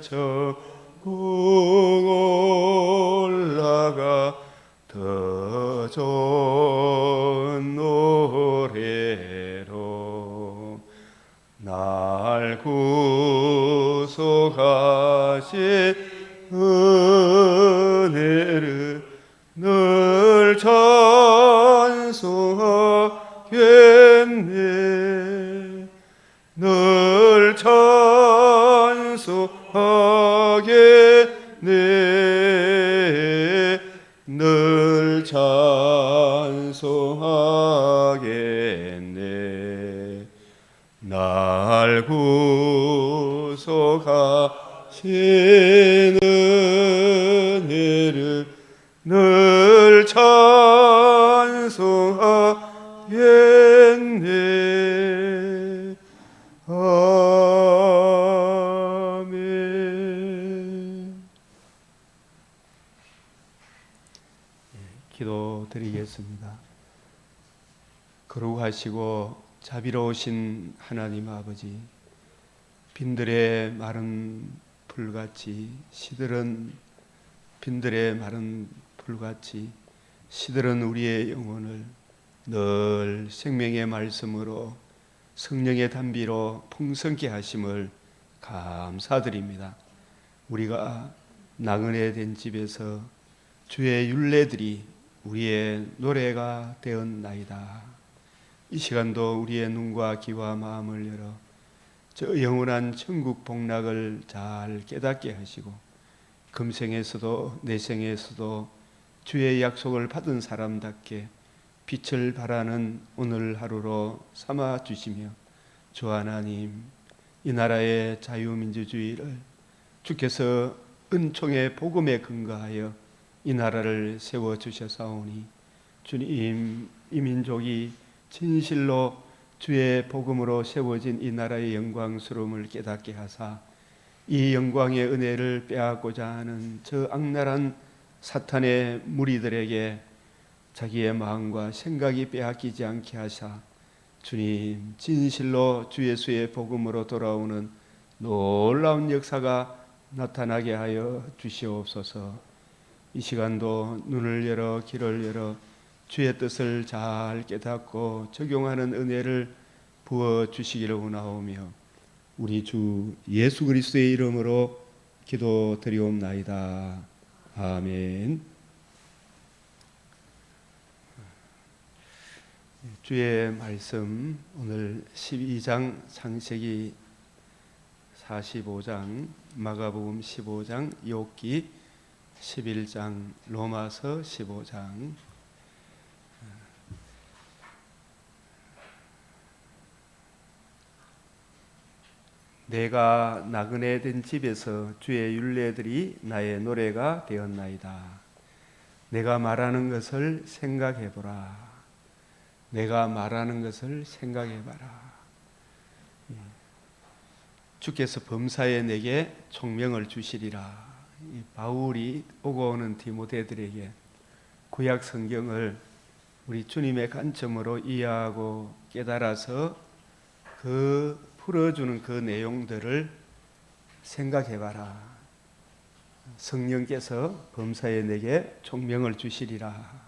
천국 올라가 더 좋은 노래로 날 구속하신 은혜를 늘 찬송하겠네. 늘 찬송하겠네. 늘 찬송하겠네. 날 구속하신 은혜를 늘 찬송하겠네. 아멘. 기도드리겠습니다. 거룩하시고 자비로우신 하나님 아버지, 빈들의 마른 풀같이 시들은 빈들의 마른 풀같이 시들은 우리의 영혼을 늘 생명의 말씀으로 성령의 단비로 풍성케 하심을 감사드립니다. 우리가 나그네 된 집에서 주의 율례들이 우리의 노래가 되었나이다. 이 시간도 우리의 눈과 귀와 마음을 열어 저 영원한 천국 복락을 잘 깨닫게 하시고 금생에서도 내생에서도 주의 약속을 받은 사람답게 빛을 발하는 오늘 하루로 삼아 주시며, 주 하나님, 이 나라의 자유민주주의를 주께서 은총의 복음에 근거하여 이 나라를 세워주셨사오니 주님, 이 민족이 진실로 주의 복음으로 세워진 이 나라의 영광스러움을 깨닫게 하사 이 영광의 은혜를 빼앗고자 하는 저 악랄한 사탄의 무리들에게 자기의 마음과 생각이 빼앗기지 않게 하사 주님, 진실로 주 예수의 복음으로 돌아오는 놀라운 역사가 나타나게 하여 주시옵소서. 이 시간도 눈을 열어 귀를 열어 주의 뜻을 잘 깨닫고 적용하는 은혜를 부어주시기를 원하오며 우리 주 예수 그리스도의 이름으로 기도드리옵나이다. 아멘. 주의 말씀, 오늘 12장 창세기 45장, 마가복음 15장, 욥기 11장, 로마서 15장. 내가 나그네 된 집에서 주의 율례들이 나의 노래가 되었나이다. 내가 말하는 것을 생각해보라. 내가 말하는 것을 생각해봐라. 주께서 범사에 내게 총명을 주시리라. 바울이 오고 오는 디모데들에게 구약 성경을 우리 주님의 관점으로 이해하고 깨달아서 풀어주는 그 내용들을 생각해봐라. 성령께서 범사에 내게 총명을 주시리라.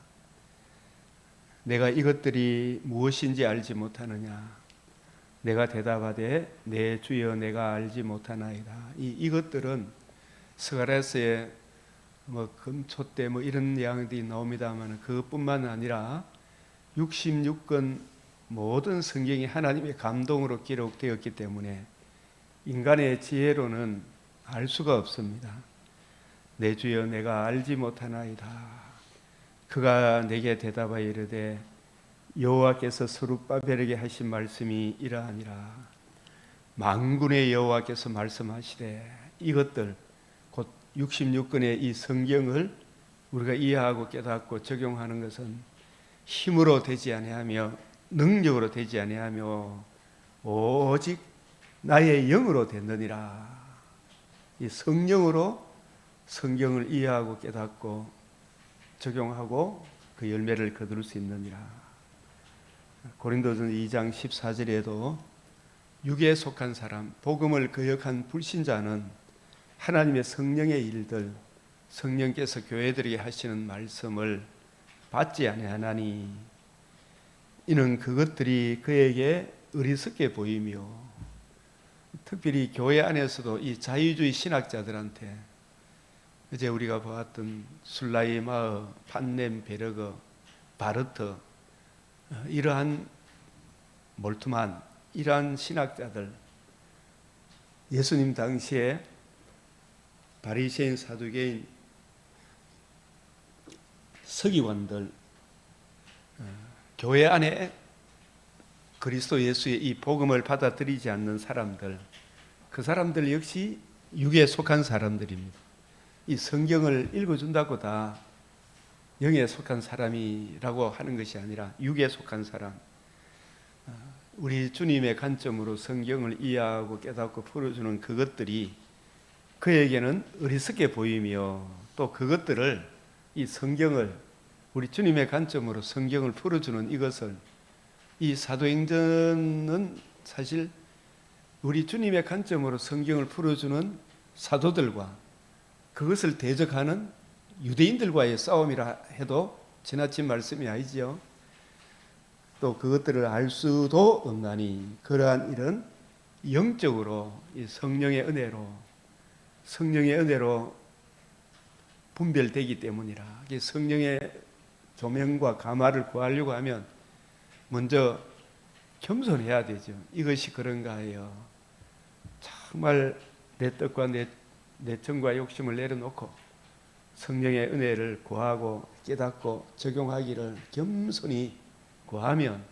내가 이것들이 무엇인지 알지 못하느냐? 내가 대답하되 내 주여 내가 알지 못하나이다. 이것들은 스가랴서에 금초대 이런 내용들이 나옵니다만 그것뿐만 아니라 66권 모든 성경이 하나님의 감동으로 기록되었기 때문에 인간의 지혜로는 알 수가 없습니다. 내 주여 내가 알지 못하나이다. 그가 내게 대답하여 이르되 여호와께서 스룹바벨에게 하신 말씀이 이러하니라. 만군의 여호와께서 말씀하시되 이것들 곧 66권의 이 성경을 우리가 이해하고 깨닫고 적용하는 것은 힘으로 되지 아니하며 능력으로 되지 아니하며 오직 나의 영으로 됐느니라. 이 성령으로 성경을 이해하고 깨닫고 적용하고 그 열매를 거둘 수 있느니라. 고린도전 2장 14절에도 육에 속한 사람, 복음을 거역한 불신자는 하나님의 성령의 일들, 성령께서 교회들에게 하시는 말씀을 받지 아니하나니 이는 그것들이 그에게 어리석게 보이며, 특별히 교회 안에서도 이 자유주의 신학자들한테 이제 우리가 보았던 술라이마어, 판넴 베르거, 바르트, 이러한 몰트만, 이러한 신학자들, 예수님 당시에 바리새인, 사두개인, 서기관들, 교회 안에 그리스도 예수의 이 복음을 받아들이지 않는 사람들, 그 사람들 역시 육에 속한 사람들입니다. 이 성경을 읽어준다고 다 영에 속한 사람이라고 하는 것이 아니라 육에 속한 사람, 우리 주님의 관점으로 성경을 이해하고 깨닫고 풀어주는 그것들이 그에게는 어리석게 보이며, 또 그것들을, 이 성경을, 우리 주님의 관점으로 성경을 풀어주는 이것을, 이 사도행전은 사실 우리 주님의 관점으로 성경을 풀어주는 사도들과 그것을 대적하는 유대인들과의 싸움이라 해도 지나친 말씀이 아니지요. 또 그것들을 알 수도 없나니 그러한 일은 영적으로 이 성령의 은혜로 분별되기 때문이라. 성령의 조명과 감화를 구하려고 하면 먼저 겸손해야 되죠. 이것이 그런가 해요. 정말 내 뜻과 내 정과 욕심을 내려놓고 성령의 은혜를 구하고 깨닫고 적용하기를 겸손히 구하면,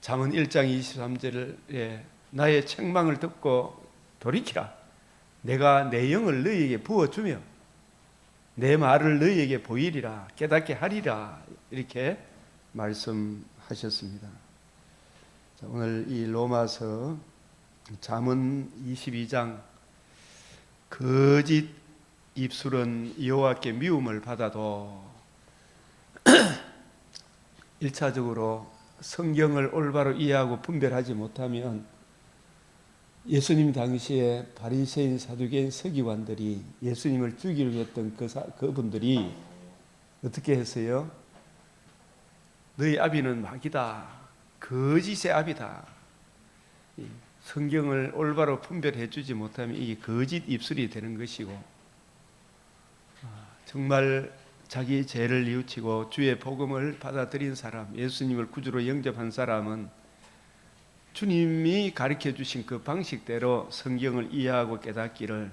잠언 1장 23절에 나의 책망을 듣고 돌이키라. 내가 내 영을 너희에게 부어주며 내 말을 너희에게 보이리라. 깨닫게 하리라. 이렇게 말씀하셨습니다. 자, 오늘 이 로마서 잠언 22장, 거짓 입술은 여호와께 미움을 받아도 1차적으로 성경을 올바로 이해하고 분별하지 못하면 예수님 당시에 바리새인, 사두개인, 서기관들이 예수님을 죽이려고 했던 그분들이 어떻게 했어요? 너희 아비는 마귀다, 거짓의 아비다. 성경을 올바로 분별해 주지 못하면 이게 거짓 입술이 되는 것이고, 정말 자기 죄를 뉘우치고 주의 복음을 받아들인 사람, 예수님을 구주로 영접한 사람은 주님이 가르쳐 주신 그 방식대로 성경을 이해하고 깨닫기를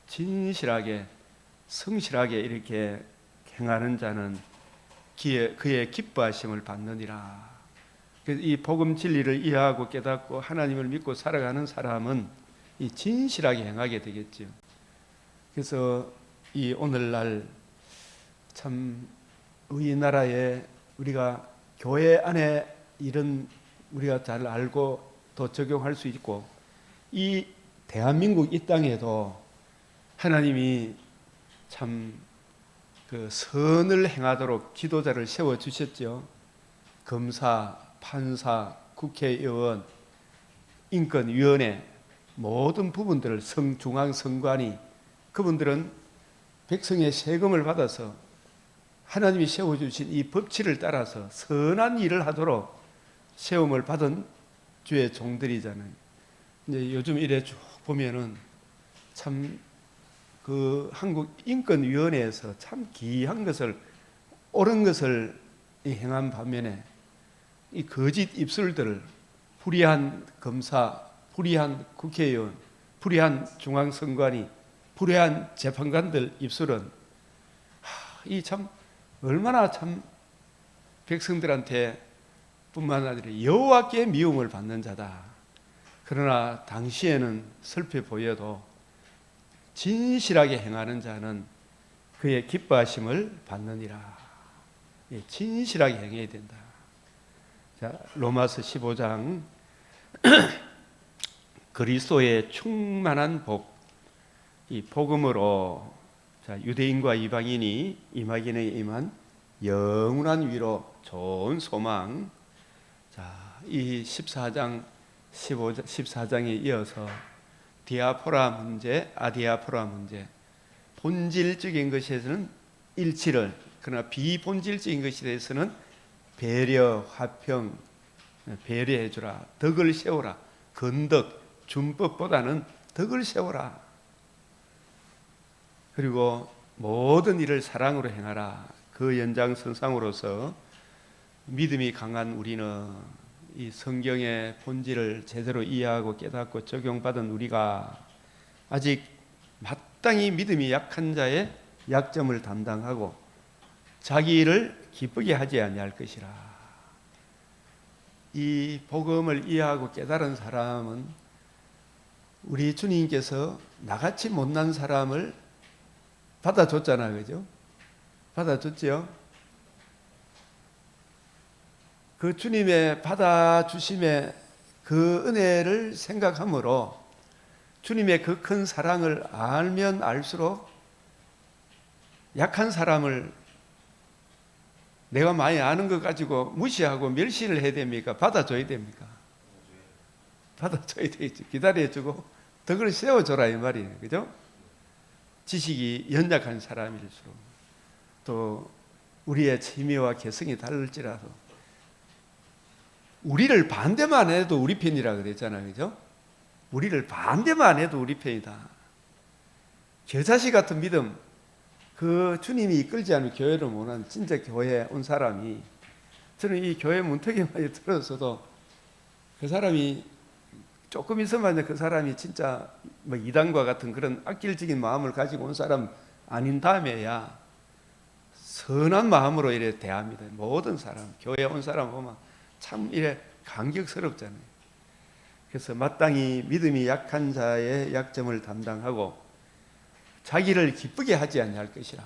진실하게, 성실하게 이렇게 행하는 자는 그의 기뻐하심을 받느니라. 이 복음 진리를 이해하고 깨닫고 하나님을 믿고 살아가는 사람은 이 진실하게 행하게 되겠죠. 그래서 이 오늘날 참 우리나라에 우리가 교회 안에 이런 우리가 잘 알고 또 적용할 수 있고, 이 대한민국 이 땅에도 하나님이 참 그 선을 행하도록 지도자를 세워 주셨죠. 검사, 판사, 국회의원, 인권위원회 모든 부분들을 중앙선관위, 그분들은 백성의 세금을 받아서 하나님이 세워주신 이 법칙을 따라서 선한 일을 하도록 세움을 받은 주의 종들이잖아요. 이제 요즘 이래 쭉 보면은 참 그 한국 인권위원회에서 참 귀한 것을, 옳은 것을 행한 반면에 이 거짓 입술들을, 불의한 검사, 불의한 국회의원, 불의한 중앙선관위, 불의한 재판관들 입술은 이 참 얼마나 참 백성들한테 뿐만 아니라 여호와께 미움을 받는 자다. 그러나 당시에는 슬퍼 보여도 진실하게 행하는 자는 그의 기뻐하심을 받느니라. 진실하게 행해야 된다. 자, 로마서 15장 그리스도의 충만한 복, 이 복음으로 자, 유대인과 이방인이 임하기에 임한 영원한 위로, 좋은 소망. 자, 이 14장에 이어서 디아포라 문제, 아디아포라 문제, 본질적인 것에서는 일치를, 그러나 비본질적인 것에 대해서는 배려, 화평, 배려해 주라, 덕을 세우라, 건덕, 준법보다는 덕을 세우라. 그리고 모든 일을 사랑으로 행하라. 그 연장선상으로서 믿음이 강한 우리는 이 성경의 본질을 제대로 이해하고 깨닫고 적용받은 우리가 아직 마땅히 믿음이 약한 자의 약점을 담당하고 자기 일을 기쁘게 하지 아니할 것이라. 이 복음을 이해하고 깨달은 사람은 우리 주님께서 나같이 못난 사람을 받아줬잖아요. 그죠? 받아줬죠? 그 주님의 받아주심의 그 은혜를 생각함으로 주님의 그 큰 사랑을 알면 알수록 약한 사람을 내가 많이 아는 것 가지고 무시하고 멸시를 해야 됩니까? 받아줘야 됩니까? 받아줘야 되겠지. 기다려주고 덕을 세워줘라 이 말이에요. 그죠? 지식이 연약한 사람일수록 또 우리의 취미와 개성이 다를지라도 우리를 반대만 해도 우리 편이라 그랬잖아요. 그죠? 우리를 반대만 해도 우리 편이다. 겨자씨 같은 믿음, 그 주님이 이끌지 않은 교회를 원하는 진짜 교회에 온 사람이, 저는 이 교회 문턱에만 들어서도 그 사람이 조금 있으면 그 사람이 진짜 뭐 이단과 같은 그런 악질적인 마음을 가지고 온 사람 아닌 다음에야 선한 마음으로 이래 대합니다. 모든 사람, 교회에 온 사람 보면 참 이래 감격스럽잖아요. 그래서 마땅히 믿음이 약한 자의 약점을 담당하고 자기를 기쁘게 하지 아니할 것이라.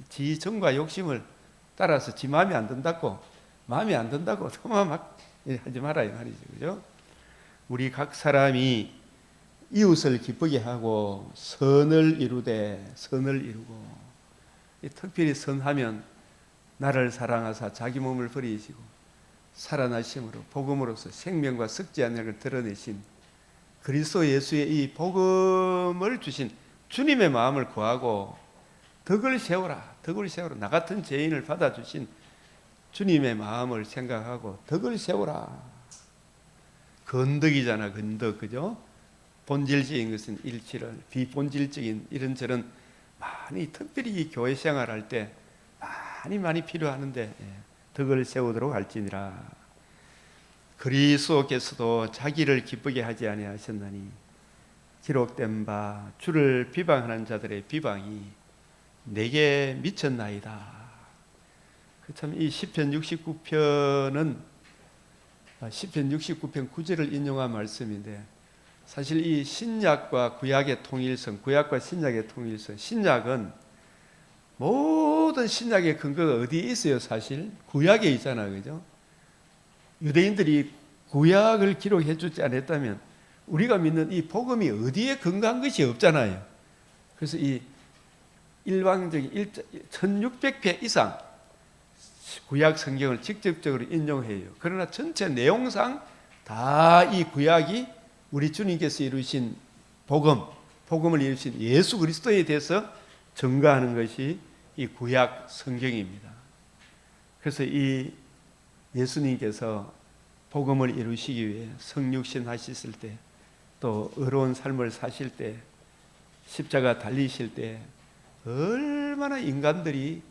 지 정과 욕심을 따라서 지 마음에 안 든다고 도마 막 하지 마라 이 말이죠. 그죠? 우리 각 사람이 이웃을 기쁘게 하고 선을 이루되 선을 이루고, 특별히 선하면 나를 사랑하사 자기 몸을 버리시고 살아나심으로 복음으로서 생명과 썩지 않는 걸 드러내신 그리스도 예수의 이 복음을 주신 주님의 마음을 구하고 덕을 세우라. 나 같은 죄인을 받아주신 주님의 마음을 생각하고 덕을 세우라. 건덕이잖아, 건덕. 그죠? 본질적인 것은 일치를, 비본질적인 이런저런 많이, 특별히 이 교회 생활할 때 많이 필요하는데 덕을 세우도록 할지니라. 그리스도께서도 자기를 기쁘게 하지 아니하셨나니 기록된 바 주를 비방하는 자들의 비방이 내게 미쳤나이다. 참 이 시편 69편은 시편 69편 9절을 인용한 말씀인데, 사실 이 신약과 구약의 통일성, 구약과 신약의 통일성, 신약은 모든 신약의 근거가 어디에 있어요? 사실 구약에 있잖아요. 그죠? 유대인들이 구약을 기록해 주지 않았다면 우리가 믿는 이 복음이 어디에 근거한 것이 없잖아요. 그래서 이 일방적인 1600회 이상 구약 성경을 직접적으로 인용해요. 그러나 전체 내용상 다 이 구약이 우리 주님께서 이루신 복음을 이루신 예수 그리스도에 대해서 증거하는 것이 이 구약 성경입니다. 그래서 이 예수님께서 복음을 이루시기 위해 성육신 하셨을 때, 또 의로운 삶을 사실 때, 십자가 달리실 때 얼마나 인간들이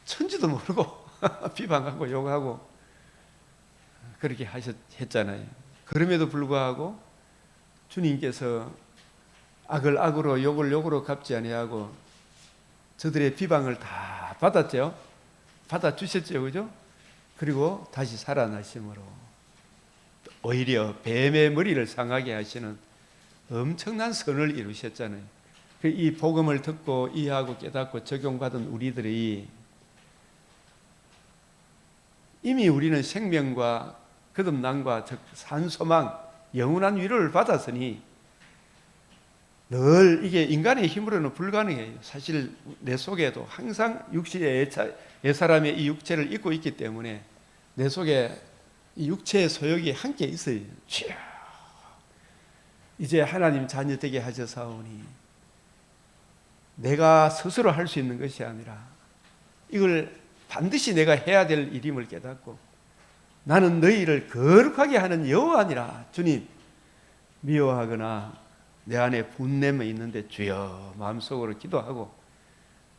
천지도 모르고 비방하고 욕하고 그렇게 했잖아요. 그럼에도 불구하고 주님께서 악을 악으로 욕을 욕으로 갚지 아니하고 저들의 비방을 다 받았죠. 받아주셨죠. 그죠? 그리고 다시 살아나심으로 오히려 뱀의 머리를 상하게 하시는 엄청난 선을 이루셨잖아요. 이 복음을 듣고 이해하고 깨닫고 적용받은 우리들이 이미 우리는 생명과 거듭남과 산소망, 영원한 위로를 받았으니 늘 이게 인간의 힘으로는 불가능해요. 사실 내 속에도 항상 육신의 옛사람의 이 육체를 입고 있기 때문에 내 속에 이 육체의 소욕이 함께 있어요. 이제 하나님 자녀 되게 하셔사오니 내가 스스로 할 수 있는 것이 아니라 이걸 반드시 내가 해야 될 일임을 깨닫고 나는 너희를 거룩하게 하는 여호와니라. 주님, 미워하거나 내 안에 분냄이 있는데 주여 마음속으로 기도하고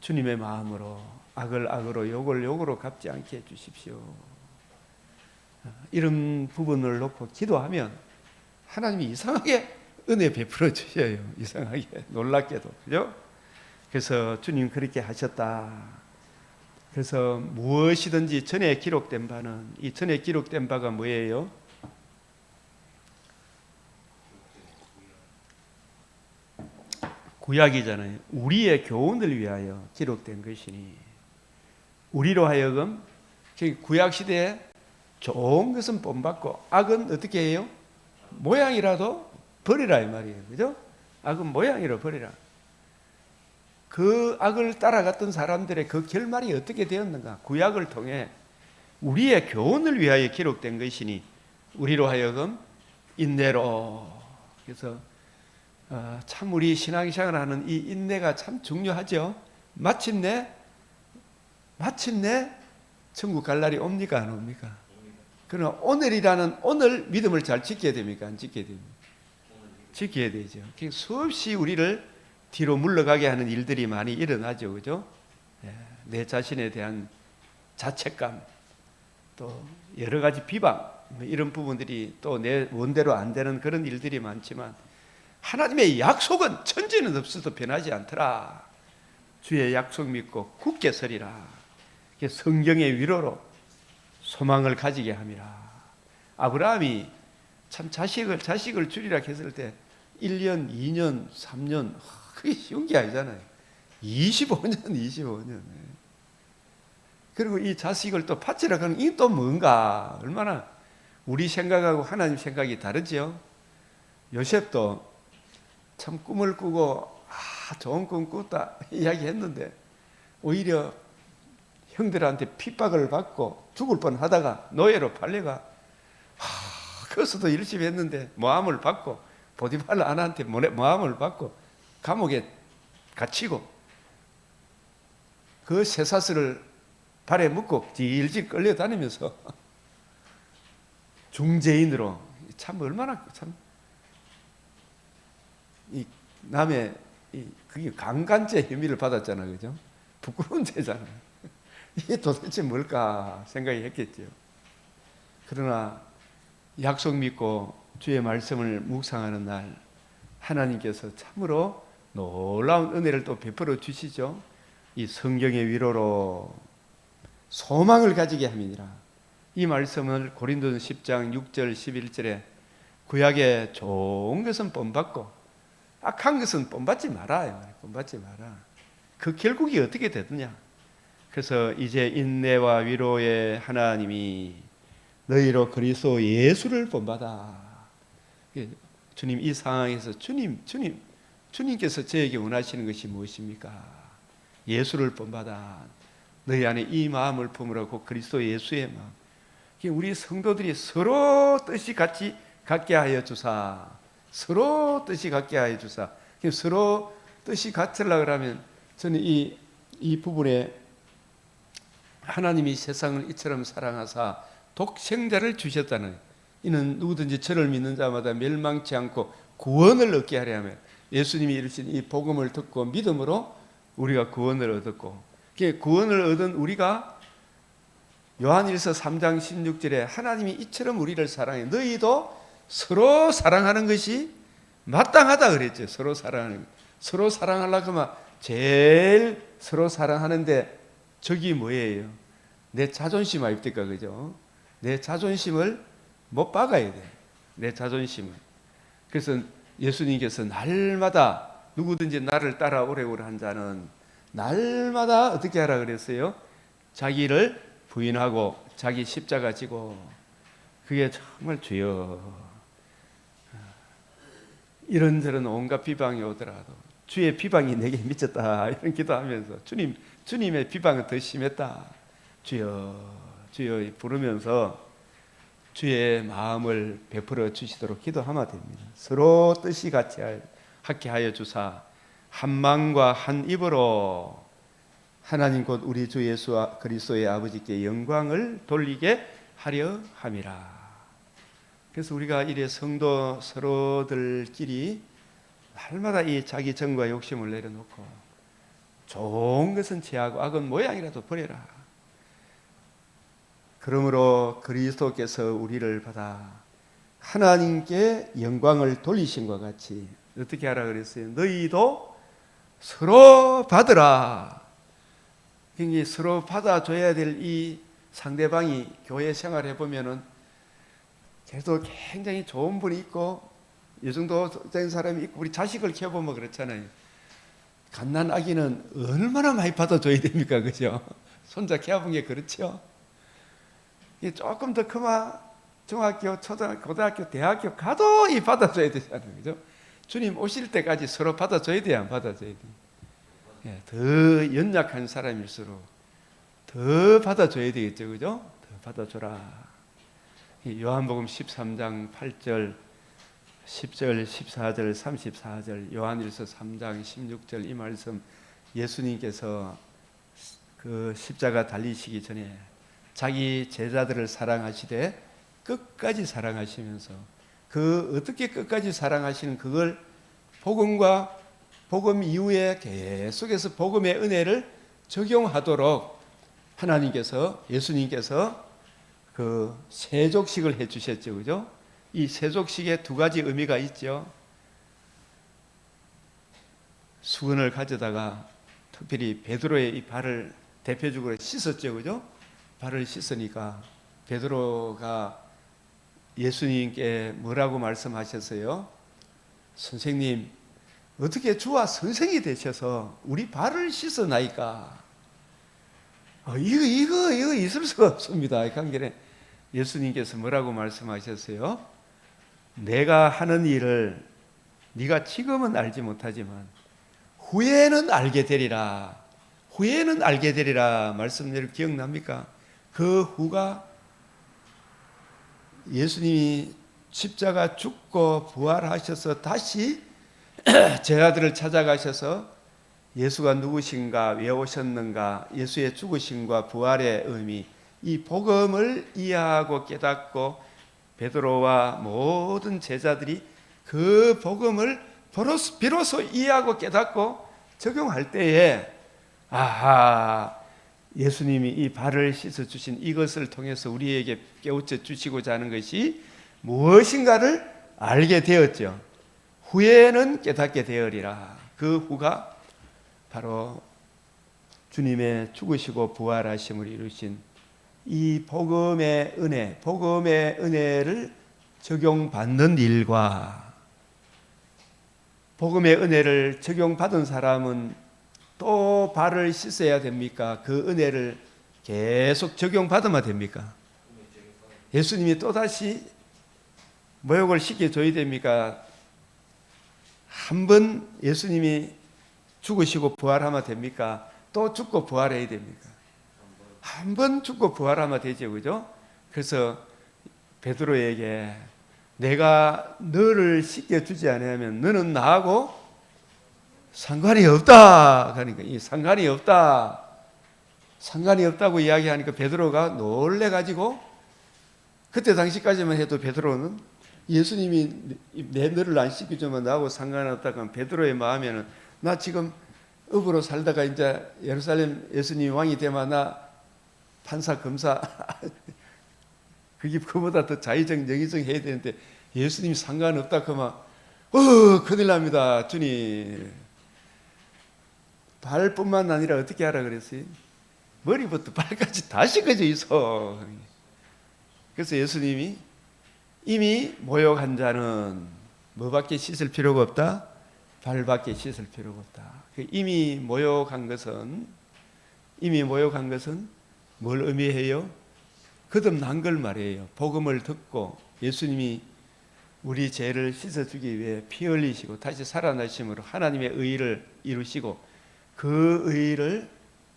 주님의 마음으로 악을 악으로 욕을 욕으로 갚지 않게 해주십시오. 이런 부분을 놓고 기도하면 하나님이 이상하게 은혜 베풀어 주셔요. 이상하게, 놀랍게도. 그죠? 그래서 주님 그렇게 하셨다. 그래서 무엇이든지 전에 기록된 바는, 이 전에 기록된 바가 뭐예요? 구약이잖아요. 우리의 교훈을 위하여 기록된 것이니 우리로 하여금 구약 시대에 좋은 것은 본받고 악은 어떻게 해요? 모양이라도 버리라 이 말이에요. 그죠? 악은 모양이라도 버리라. 그 악을 따라갔던 사람들의 그 결말이 어떻게 되었는가? 구약을 통해 우리의 교훈을 위하여 기록된 것이니 우리로 하여금 인내로. 그래서 참 우리 신앙생활을 하는 이 인내가 참 중요하죠. 마침내 천국 갈 날이 옵니까 안 옵니까? 그러나 오늘이라는 오늘 믿음을 잘 지켜야 됩니까? 안 지켜야 됩니까? 지켜야 되죠. 수없이 우리를 뒤로 물러가게 하는 일들이 많이 일어나죠. 그죠? 내 자신에 대한 자책감, 또 여러 가지 비방, 이런 부분들이 또 내 원대로 안 되는 그런 일들이 많지만 하나님의 약속은 천지는 없어도 변하지 않더라. 주의 약속 믿고 굳게 서리라. 성경의 위로로 소망을 가지게 함이라. 아브라함이 참 자식을 주리라 했을 때 1년, 2년, 3년, 그게 쉬운 게 아니잖아요. 25년. 그리고 이 자식을 또 바치라 하는 이 또 뭔가, 얼마나 우리 생각하고 하나님 생각이 다르죠. 요셉도 참 꿈을 꾸고 좋은 꿈 꿨다 이야기했는데 오히려 형들한테 핍박을 받고 죽을 뻔하다가 노예로 팔려가 그것도 열심히 했는데 모함을 받고 보디발 아나한테 모함을 받고 감옥에 갇히고 그 쇠사슬을 발에 묶고 질질 끌려다니면서 중재인으로 참 얼마나 참 이 남의 그게 강간죄 혐의를 받았잖아요. 그죠? 부끄러운 죄잖아요. 이게 도대체 뭘까 생각이 했겠죠. 그러나 약속 믿고 주의 말씀을 묵상하는 날 하나님께서 참으로 놀라운 은혜를 또 베풀어 주시죠. 이 성경의 위로로 소망을 가지게 함이니라. 이 말씀을 고린도서 10장 6절 11절에 구약의 좋은 것은 본받고 악한 것은 본받지 마라. 본받지 마라. 그 결국이 어떻게 되느냐? 그래서 이제 인내와 위로의 하나님이 너희로 그리스도 예수를 본받아. 주님, 이 상황에서 주님께서 저에게 원하시는 것이 무엇입니까? 예수를 본받아. 너희 안에 이 마음을 품으라고 그리스도 예수의 마음. 우리 성도들이 서로 뜻이 같이 갖게 하여 주사. 서로 뜻이 같게 하여 주사. 서로 뜻이 같으려고 하면 저는 이 부분에 하나님이 세상을 이처럼 사랑하사 독생자를 주셨다는, 이는 누구든지 저를 믿는 자마다 멸망치 않고 구원을 얻게 하려 하며, 예수님이 이르신 이 복음을 듣고 믿음으로 우리가 구원을 얻었고, 구원을 얻은 우리가 요한일서 3장 16절에 하나님이 이처럼 우리를 사랑해 너희도 서로 사랑하는 것이 마땅하다 그랬죠. 서로 사랑하는 것. 서로 사랑하려고 하면 제일 서로 사랑하는데 적이 뭐예요? 내 자존심 아닙니까? 그죠? 내 자존심을 못 박아야 돼. 내 자존심을. 그래서 예수님께서 날마다 누구든지 나를 따라오려고 한 자는 날마다 어떻게 하라 그랬어요? 자기를 부인하고 자기 십자가 지고. 그게 정말 주여, 이런저런 온갖 비방이 오더라도 주의 비방이 내게 미쳤다 이런 기도하면서 주님의 비방은 더 심했다 주여 부르면서 주의 마음을 베풀어 주시도록 기도하면 됩니다. 서로 뜻이 같게 하여 주사 한 마음과 한 입으로 하나님 곧 우리 주 예수 그리스도의 아버지께 영광을 돌리게 하려 함이라. 그래서 우리가 이래 성도 서로들끼리 날마다 이 자기 정과 욕심을 내려놓고 좋은 것은 취하고 악은 모양이라도 버려라. 그러므로 그리스도께서 우리를 받아 하나님께 영광을 돌리신 것 같이 어떻게 하라 그랬어요? 너희도 서로 받으라. 그러니까 서로 받아줘야 될 이 상대방이 교회 생활해 보면은 그래도 굉장히 좋은 분이 있고 이 정도 된 사람이 있고 우리 자식을 키워보면 그렇잖아요. 갓난 아기는 얼마나 많이 받아줘야 됩니까? 그죠? 손자 키워본 게 그렇죠? 조금 더 크면 중학교, 초등학교, 고등학교, 대학교 가도 이 받아줘야 되잖아요. 그죠? 주님 오실 때까지 서로 받아줘야 돼요? 안 받아줘야 돼요? 더 연약한 사람일수록 더 받아줘야 되겠죠. 그죠? 더 받아줘라. 요한복음 13장 8절, 10절, 14절, 34절, 요한일서 3장 16절 이 말씀 예수님께서 그 십자가 달리시기 전에 자기 제자들을 사랑하시되 끝까지 사랑하시면서 그 어떻게 끝까지 사랑하시는 그걸 복음과 복음 이후에 계속해서 복음의 은혜를 적용하도록 하나님께서 예수님께서 그 세족식을 해주셨죠, 그죠? 이 세족식에 두 가지 의미가 있죠. 수건을 가져다가 특별히 베드로의 이 발을 대표적으로 씻었죠, 그죠? 발을 씻으니까 베드로가 예수님께 뭐라고 말씀하셨어요? 선생님, 어떻게 주와 선생이 되셔서 우리 발을 씻어나이까? 이거 있을 수가 없습니다. 이 관계에 예수님께서 뭐라고 말씀하셨어요? 내가 하는 일을 네가 지금은 알지 못하지만 후에는 알게 되리라. 후에는 알게 되리라. 말씀들 기억납니까? 그 후가 예수님이 십자가 죽고 부활하셔서 다시 제자들을 찾아가셔서 예수가 누구신가, 왜 오셨는가, 예수의 죽으심과 부활의 의미, 이 복음을 이해하고 깨닫고 베드로와 모든 제자들이 그 복음을 비로소 이해하고 깨닫고 적용할 때에 아하, 예수님이 이 발을 씻어주신 이것을 통해서 우리에게 깨우쳐 주시고자 하는 것이 무엇인가를 알게 되었죠. 후에는 깨닫게 되으리라. 그 후가 바로 주님의 죽으시고 부활하심을 이루신 이 복음의 은혜, 복음의 은혜를 적용받는 일과 복음의 은혜를 적용받은 사람은 또 발을 씻어야 됩니까? 그 은혜를 계속 적용받으면 됩니까? 예수님이 또다시 모욕을 시켜줘야 됩니까? 한 번 예수님이 죽으시고 부활하면 됩니까? 또 죽고 부활해야 됩니까? 한 번 죽고 부활하면 되죠, 그죠? 그래서 베드로에게 내가 너를 씻겨주지 않으면 너는 나하고 상관이 없다. 그러니까 이 상관이 없다. 상관이 없다고 이야기하니까 베드로가 놀래가지고 그때 당시까지만 해도 베드로는 예수님이 내 너를 안 씻겨주면 나하고 상관없다. 그럼 베드로의 마음에는 나 지금 업으로 살다가 이제 예루살렘 예수님이 왕이 되면 나 판사 검사 그게 그보다 더 자의적 영의적 해야 되는데 예수님이 상관없다 그러면 큰일 납니다. 주님 발뿐만 아니라 어떻게 하라 그랬어요? 머리부터 발까지 다 씻겨져 있어. 그래서 예수님이 이미 모욕한 자는 뭐밖에 씻을 필요가 없다? 발밖에 씻을 필요가 없다. 이미 모욕한 것은 뭘 의미해요? 거듭난 걸 말해요. 복음을 듣고 예수님이 우리 죄를 씻어주기 위해 피 흘리시고 다시 살아나심으로 하나님의 의를 이루시고 그 의를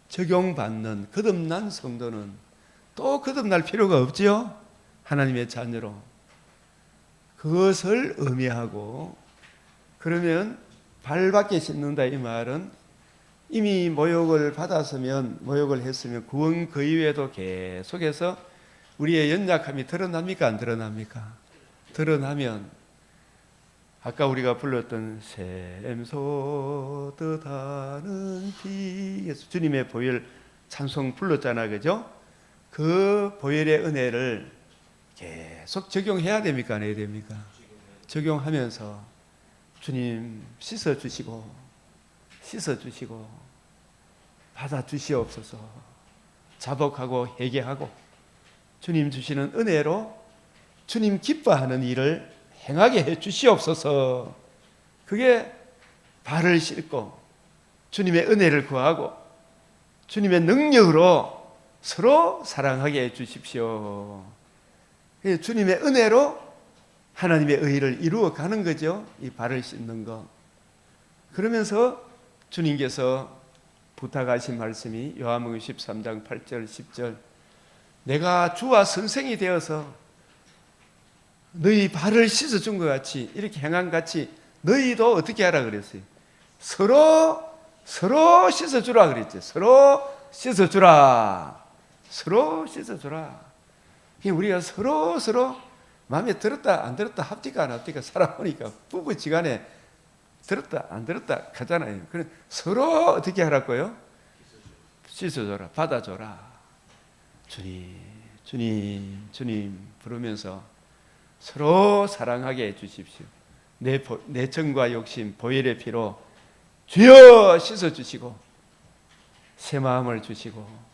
적용받는 거듭난 성도는 또 거듭날 필요가 없지요. 하나님의 자녀로 그것을 의미하고, 그러면 발밖에 씻는다 이 말은 이미 모욕을 받았으면, 모욕을 했으면 구원 그 이외에도 계속해서 우리의 연약함이 드러납니까 안 드러납니까? 드러나면 아까 우리가 불렀던 샘솟듯하는 비에서 주님의 보혈 찬송 불렀잖아, 그죠? 그 보혈의 은혜를 계속 적용해야 됩니까 안 해야 됩니까? 적용하면서 주님 씻어주시고 받아주시옵소서. 자복하고 회개하고 주님 주시는 은혜로 주님 기뻐하는 일을 행하게 해 주시옵소서. 그게 발을 씻고 주님의 은혜를 구하고 주님의 능력으로 서로 사랑하게 해 주십시오. 주님의 은혜로 하나님의 의를 이루어 가는 거죠. 이 발을 씻는 거. 그러면서 주님께서 부탁하신 말씀이 요한복음 13장 8절 10절, 내가 주와 선생이 되어서 너희 발을 씻어준 것 같이, 이렇게 행한 같이 너희도 어떻게 하라 그랬어요? 서로 씻어주라 그랬죠. 서로 씻어주라. 우리가 서로 마음에 들었다 안 들었다 합디가 안 합디가 살아보니까 부부지간에 들었다 안 들었다 하잖아요. 그래 서로 어떻게 하라고요? 씻어줘라, 받아줘라. 주님 부르면서 서로 사랑하게 해주십시오. 내 정과 욕심 보혈의 피로 주여 씻어주시고 새 마음을 주시고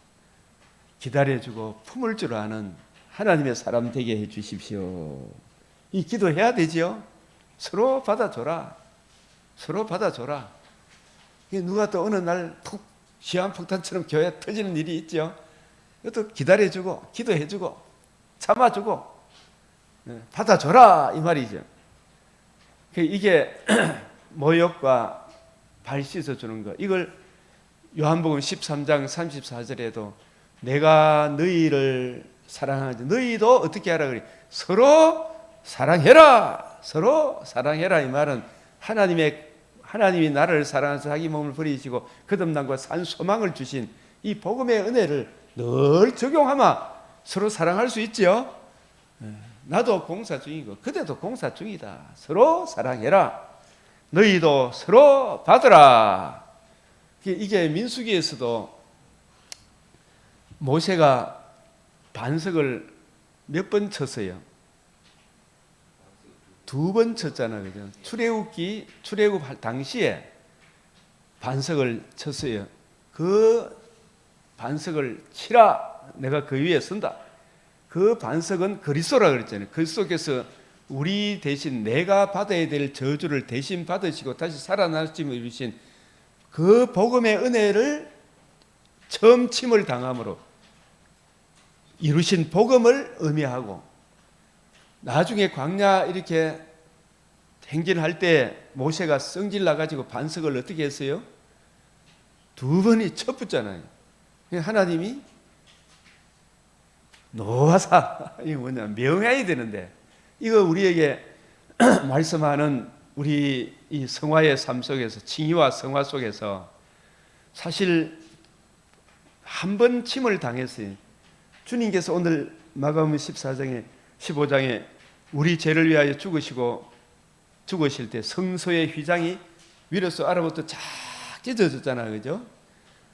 기다려주고 품을 줄 아는 하나님의 사람 되게 해주십시오. 이 기도해야 되지요. 서로 받아줘라. 누가 또 어느 날 시한폭탄처럼 교회 터지는 일이 있죠. 이것도 기다려주고 기도해주고 참아주고 받아줘라 이 말이죠. 이게 모욕과 발 씻어주는 거, 이걸 요한복음 13장 34절에도 내가 너희를 사랑하지 너희도 어떻게 하라 그래? 서로 사랑해라 이 말은 하나님이 나를 사랑해서 자기 몸을 버리시고 거듭남과 산 소망을 주신 이 복음의 은혜를 늘 적용하면 서로 사랑할 수 있죠. 나도 공사 중이고 그대도 공사 중이다. 서로 사랑해라. 너희도 서로 받으라. 이게 민수기에서도 모세가 반석을 몇 번 쳤어요? 2번 쳤잖아요. 그죠? 출애굽 당시에 반석을 쳤어요. 그 반석을 치라. 내가 그 위에 선다. 그 반석은 그리스도라 그랬잖아요. 그리스도께서 우리 대신 내가 받아야 될 저주를 대신 받으시고 다시 살아나심을 이루신 그 복음의 은혜를 처음 침을 당함으로 이루신 복음을 의미하고, 나중에 광야 이렇게 행진할 때 모세가 성질 나가지고 반석을 어떻게 했어요? 2번이 쳤붙잖아요. 하나님이 노하사, 이게 뭐냐, 명해야 되는데, 이거 우리에게 말씀하는 우리 이 성화의 삶 속에서, 칭의와 성화 속에서 사실 한 번 침을 당했어요. 주님께서 오늘 마가복음 14장에 15장에 우리 죄를 위하여 죽으실 때 성소의 휘장이 위로서 아래부터 쫙 찢어졌잖아요. 그죠?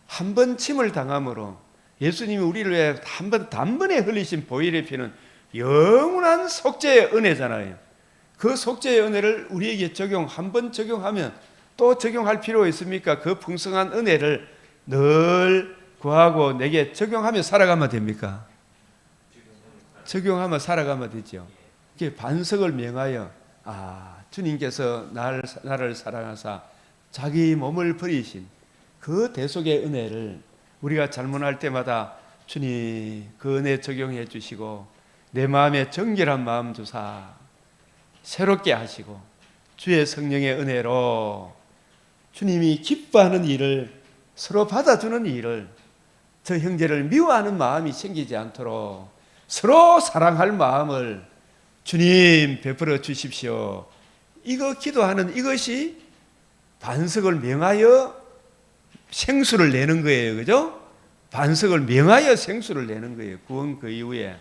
한 번 침을 당함으로 예수님이 우리를 위해 단번에 흘리신 보혈의 피는 영원한 속죄의 은혜잖아요. 그 속죄의 은혜를 우리에게 한 번 적용하면 또 적용할 필요가 있습니까? 그 풍성한 은혜를 늘 구하고 내게 적용하며 살아가면 됩니까? 적용하며 살아가면 되죠. 이게 반석을 명하여 주님께서 나를 사랑하사 자기 몸을 버리신 그 대속의 은혜를 우리가 잘못할 때마다 주님 그 은혜 적용해 주시고 내 마음에 정결한 마음 주사 새롭게 하시고 주의 성령의 은혜로 주님이 기뻐하는 일을 서로 받아주는 일을 저 형제를 미워하는 마음이 생기지 않도록 서로 사랑할 마음을 주님 베풀어 주십시오. 이거 기도하는 이것이 반석을 명하여 생수를 내는 거예요. 그죠? 반석을 명하여 생수를 내는 거예요. 구원 그 이후에.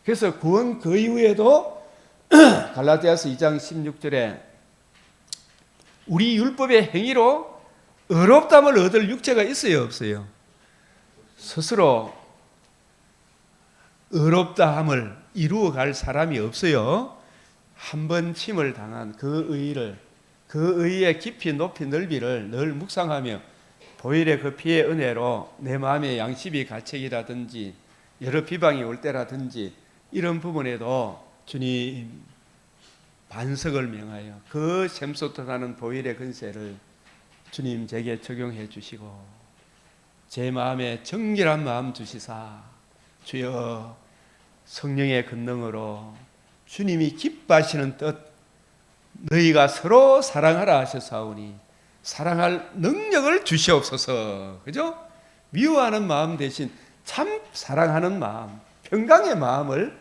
그래서 구원 그 이후에도 갈라디아서 2장 16절에 우리 율법의 행위로 의롭다함을 얻을 육체가 있어요, 없어요? 스스로 의롭다함을 이루어갈 사람이 없어요. 한 번 침을 당한 그 의의를, 그 의의의 깊이 높이 넓이를 늘 묵상하며 보혈의 그 피의 은혜로 내 마음의 양심이 가책이라든지 여러 비방이 올 때라든지 이런 부분에도 주님 반석을 명하여 그 샘솟아나는 보혈의 근세를 주님 제게 적용해 주시고 제 마음에 정결한 마음 주시사 주여 성령의 권능으로 주님이 기뻐하시는 뜻 너희가 서로 사랑하라 하셨사오니 사랑할 능력을 주시옵소서. 그죠? 미워하는 마음 대신 참 사랑하는 마음, 평강의 마음을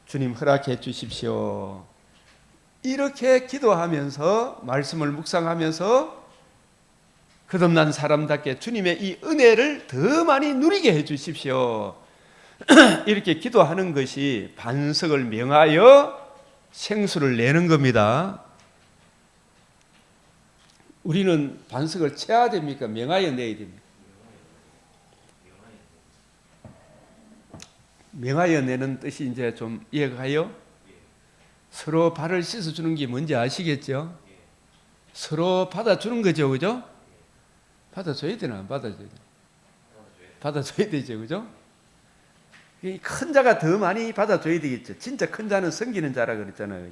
주님 허락해 주십시오. 이렇게 기도하면서 말씀을 묵상하면서 거듭난 사람답게 주님의 이 은혜를 더 많이 누리게 해 주십시오. 이렇게 기도하는 것이 반석을 명하여 생수를 내는 겁니다. 우리는 반석을 채야 됩니까? 명하여 내야 됩니까? 명하여 내는 뜻이 이제 좀 이해가 가요? 서로 발을 씻어주는 게 뭔지 아시겠죠? 서로 받아주는 거죠, 그죠? 받아줘야 되나, 안 받아줘야 되나? 받아줘야 되죠, 그죠? 큰 자가 더 많이 받아줘야 되겠죠. 진짜 큰 자는 섬기는 자라 그랬잖아요.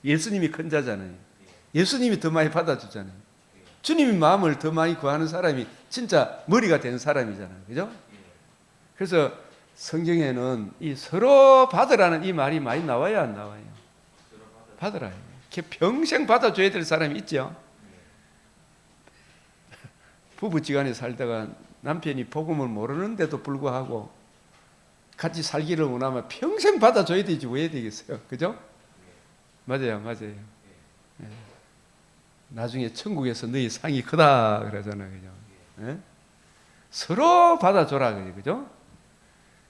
예수님이 큰 자잖아요. 예수님이 더 많이 받아주잖아요. 주님의 마음을 더 많이 구하는 사람이 진짜 머리가 된 사람이잖아요. 그죠? 그래서 성경에는 이 서로 받으라는 이 말이 많이 나와요, 안 나와요? 받으라. 평생 받아줘야 될 사람이 있죠. 부부지간에 살다가 남편이 복음을 모르는데도 불구하고 같이 살기를 원하면 평생 받아줘야 되지 왜 되겠어요? 그죠? 맞아요, 맞아요. 네. 나중에 천국에서 너희 상이 크다 그러잖아요, 그죠? 네? 서로 받아줘라, 그죠?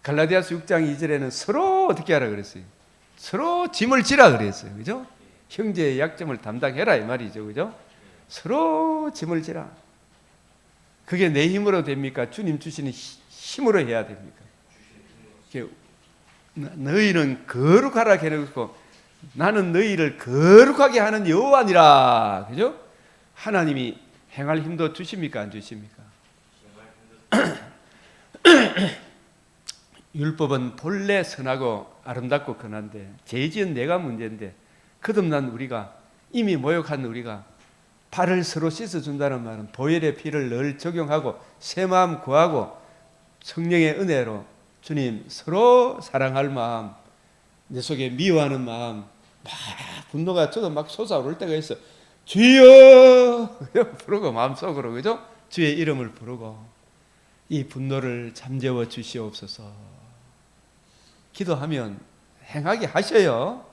갈라디아서 6장 2절에는 서로 어떻게 하라 그랬어요? 서로 짐을 지라 그랬어요, 그죠? 형제의 약점을 담당해라 이 말이죠, 그죠? 서로 짐을 지라. 그게 내 힘으로 됩니까? 주님 주시는 힘으로 해야 됩니까? 너희는 거룩하라 해놓고 나는 너희를 거룩하게 하는 여호와니라. 그죠? 하나님이 행할 힘도 주십니까? 안 주십니까? 율법은 본래 선하고 아름답고 선한데 죄 지은 내가 문제인데 거듭난 우리가 이미 모욕한 우리가 발을 서로 씻어준다는 말은 보혈의 피를 늘 적용하고 새 마음 구하고 성령의 은혜로 주님 서로 사랑할 마음 내 속에 미워하는 마음 막 분노가 저도 막 솟아오를 때가 있어. 주여 부르고 마음속으로 그죠? 주의 이름을 부르고 이 분노를 잠재워 주시옵소서. 기도하면 행하게 하셔요.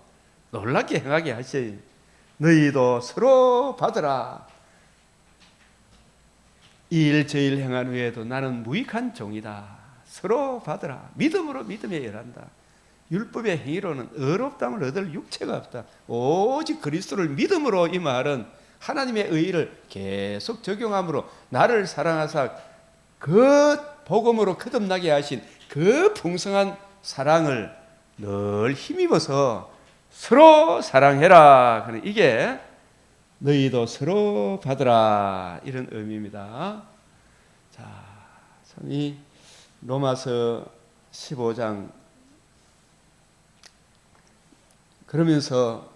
놀랍게 행하게 하셔요. 너희도 서로 받으라. 이 일 저 일 행한 후에도 나는 무익한 종이다. 서로 받으라. 믿음으로 믿음에 일한다. 율법의 행위로는 의롭다함을 얻을 육체가 없다. 오직 그리스도를 믿음으로 이 말은 하나님의 의의를 계속 적용함으로 나를 사랑하사 그 복음으로 거듭나게 하신 그 풍성한 사랑을 늘 힘입어서 서로 사랑해라. 이게 너희도 서로 받으라 이런 의미입니다. 자, 이 로마서 15장 그러면서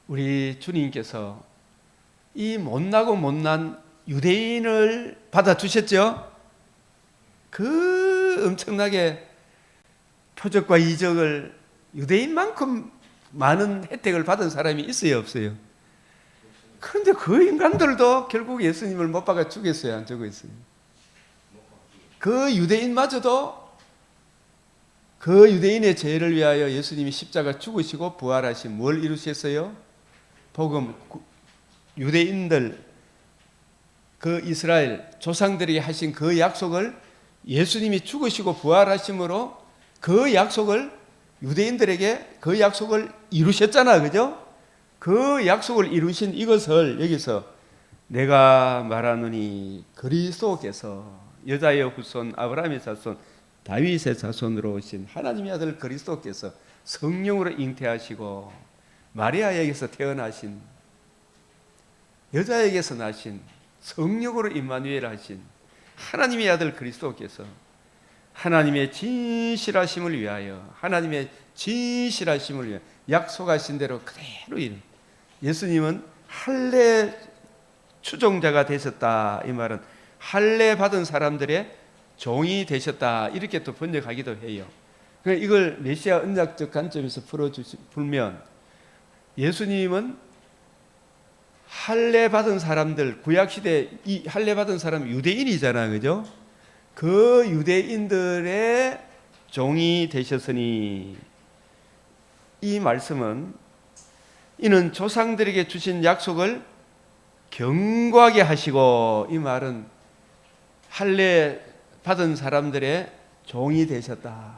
우리 주님께서 이 못나고 못난 유대인을 받아주셨죠. 그 엄청나게 표적과 이적을 유대인만큼 많은 혜택을 받은 사람이 있어요, 없어요? 그런데 그 인간들도 결국 예수님을 못 박아 죽였어요, 안 죽었어요? 그 유대인마저도 그 유대인의 죄를 위하여 예수님이 십자가 죽으시고 부활하신 뭘 이루셨어요? 복음, 유대인들, 그 이스라엘 조상들이 하신 그 약속을 예수님이 죽으시고 부활하심으로 그 약속을 유대인들에게 그 약속을 이루셨잖아, 그죠? 그 약속을 이루신 이것을 여기서 내가 말하노니 그리스도께서 여자의 후손 아브라함의 자손 다윗의 자손으로 오신 하나님의 아들 그리스도께서 성령으로 잉태하시고 마리아에게서 태어나신 여자에게서 나신 성령으로 임마누엘 하신 하나님의 아들 그리스도께서 하나님의 진실하심을 위하여 하나님의 진실하심을 위하여 약속하신 대로 그대로 이룬 예수님은 할례 추종자가 되셨다. 이 말은 할례 받은 사람들의 종이 되셨다. 이렇게 또 번역하기도 해요. 그러니까 이걸 메시아 언약적 관점에서 풀면 예수님은 할례 받은 사람들, 구약 시대 이 할례 받은 사람 유대인이잖아, 그죠? 그 유대인들의 종이 되셨으니 이 말씀은 이는 조상들에게 주신 약속을 견고하게 하시고 이 말은 할례 받은 사람들의 종이 되셨다.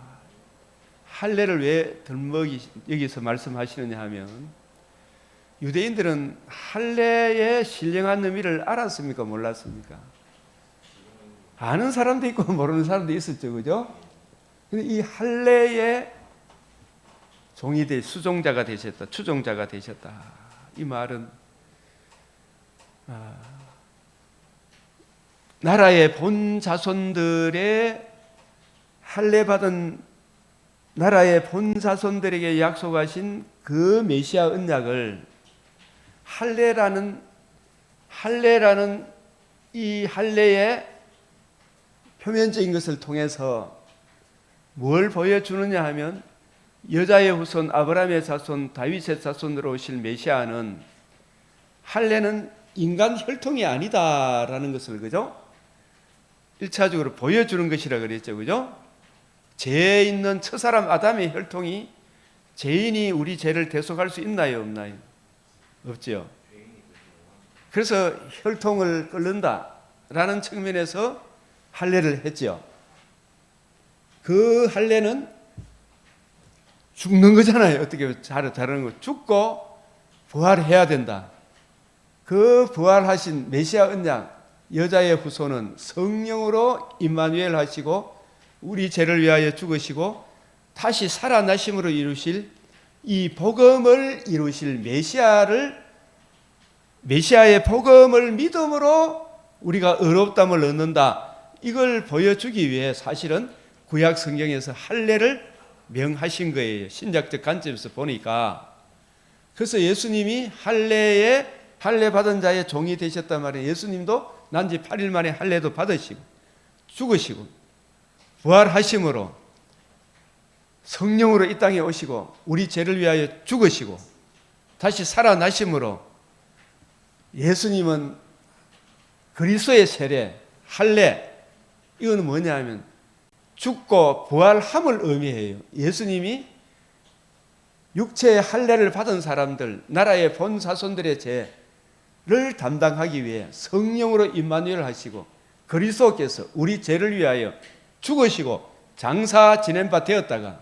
할례를 왜 여기서 말씀하시느냐 하면 유대인들은 할례의 신령한 의미를 알았습니까? 몰랐습니까? 아는 사람도 있고 모르는 사람도 있었죠, 그죠? 근데 이 할례의 종이 수종자가 되셨다, 추종자가 되셨다. 이 말은 나라의 본 자손들의 할례 받은 나라의 본 자손들에게 약속하신 그 메시아 언약을 할례라는 이 할례의 표면적인 것을 통해서 뭘 보여주느냐 하면 여자의 후손 아브라함의 자손 다윗의 자손으로 오실 메시아는 할례는 인간 혈통이 아니다라는 것을 그죠? 1차적으로 보여주는 것이라 그랬죠, 그죠? 죄 있는 첫사람 아담의 혈통이 죄인이 우리 죄를 대속할 수 있나요, 없나요? 없죠. 그래서 혈통을 끊는다라는 측면에서 할례를 했죠. 그 할례는 죽는 거잖아요. 어떻게 다른 거 죽고 부활해야 된다. 그 부활하신 메시아 언약 여자의 후손은 성령으로 임마누엘 하시고 우리 죄를 위하여 죽으시고 다시 살아나심으로 이루실 이 복음을 이루실 메시아의 복음을 믿음으로 우리가 의롭다함을 얻는다. 이걸 보여주기 위해 사실은 구약 성경에서 할례를 명하신 거예요. 신약적 관점에서 보니까. 그래서 예수님이 할례 받은 자의 종이 되셨단 말이에요. 예수님도 난지 8일 만에 할례도 받으시고 죽으시고 부활하심으로 성령으로 이 땅에 오시고 우리 죄를 위하여 죽으시고 다시 살아나심으로 예수님은 그리스도의 세례, 할례 이거는 뭐냐 하면 죽고 부활함을 의미해요. 예수님이 육체의 할례를 받은 사람들, 나라의 본 자손들의 죄를 담당하기 위해 성령으로 임마누엘 하시고 그리스도께서 우리 죄를 위하여 죽으시고 장사 지낸 바 되었다가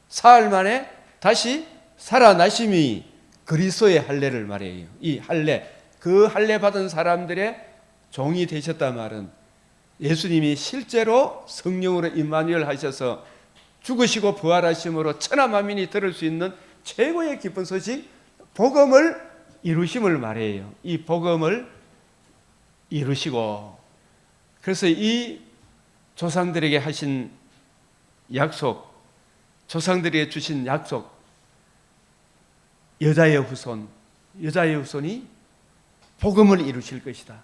사흘 만에 다시 살아나심이 그리스도의 할례를 말해요. 이 할례, 그 할례 받은 사람들의 종이 되셨단 말은 예수님이 실제로 성령으로 임마누엘 하셔서 죽으시고 부활하심으로 천하 만민이 들을 수 있는 최고의 기쁜 소식 복음을 이루심을 말해요. 이 복음을 이루시고 그래서 이 조상들에게 하신 약속, 조상들에게 주신 약속, 여자의 후손이 복음을 이루실 것이다.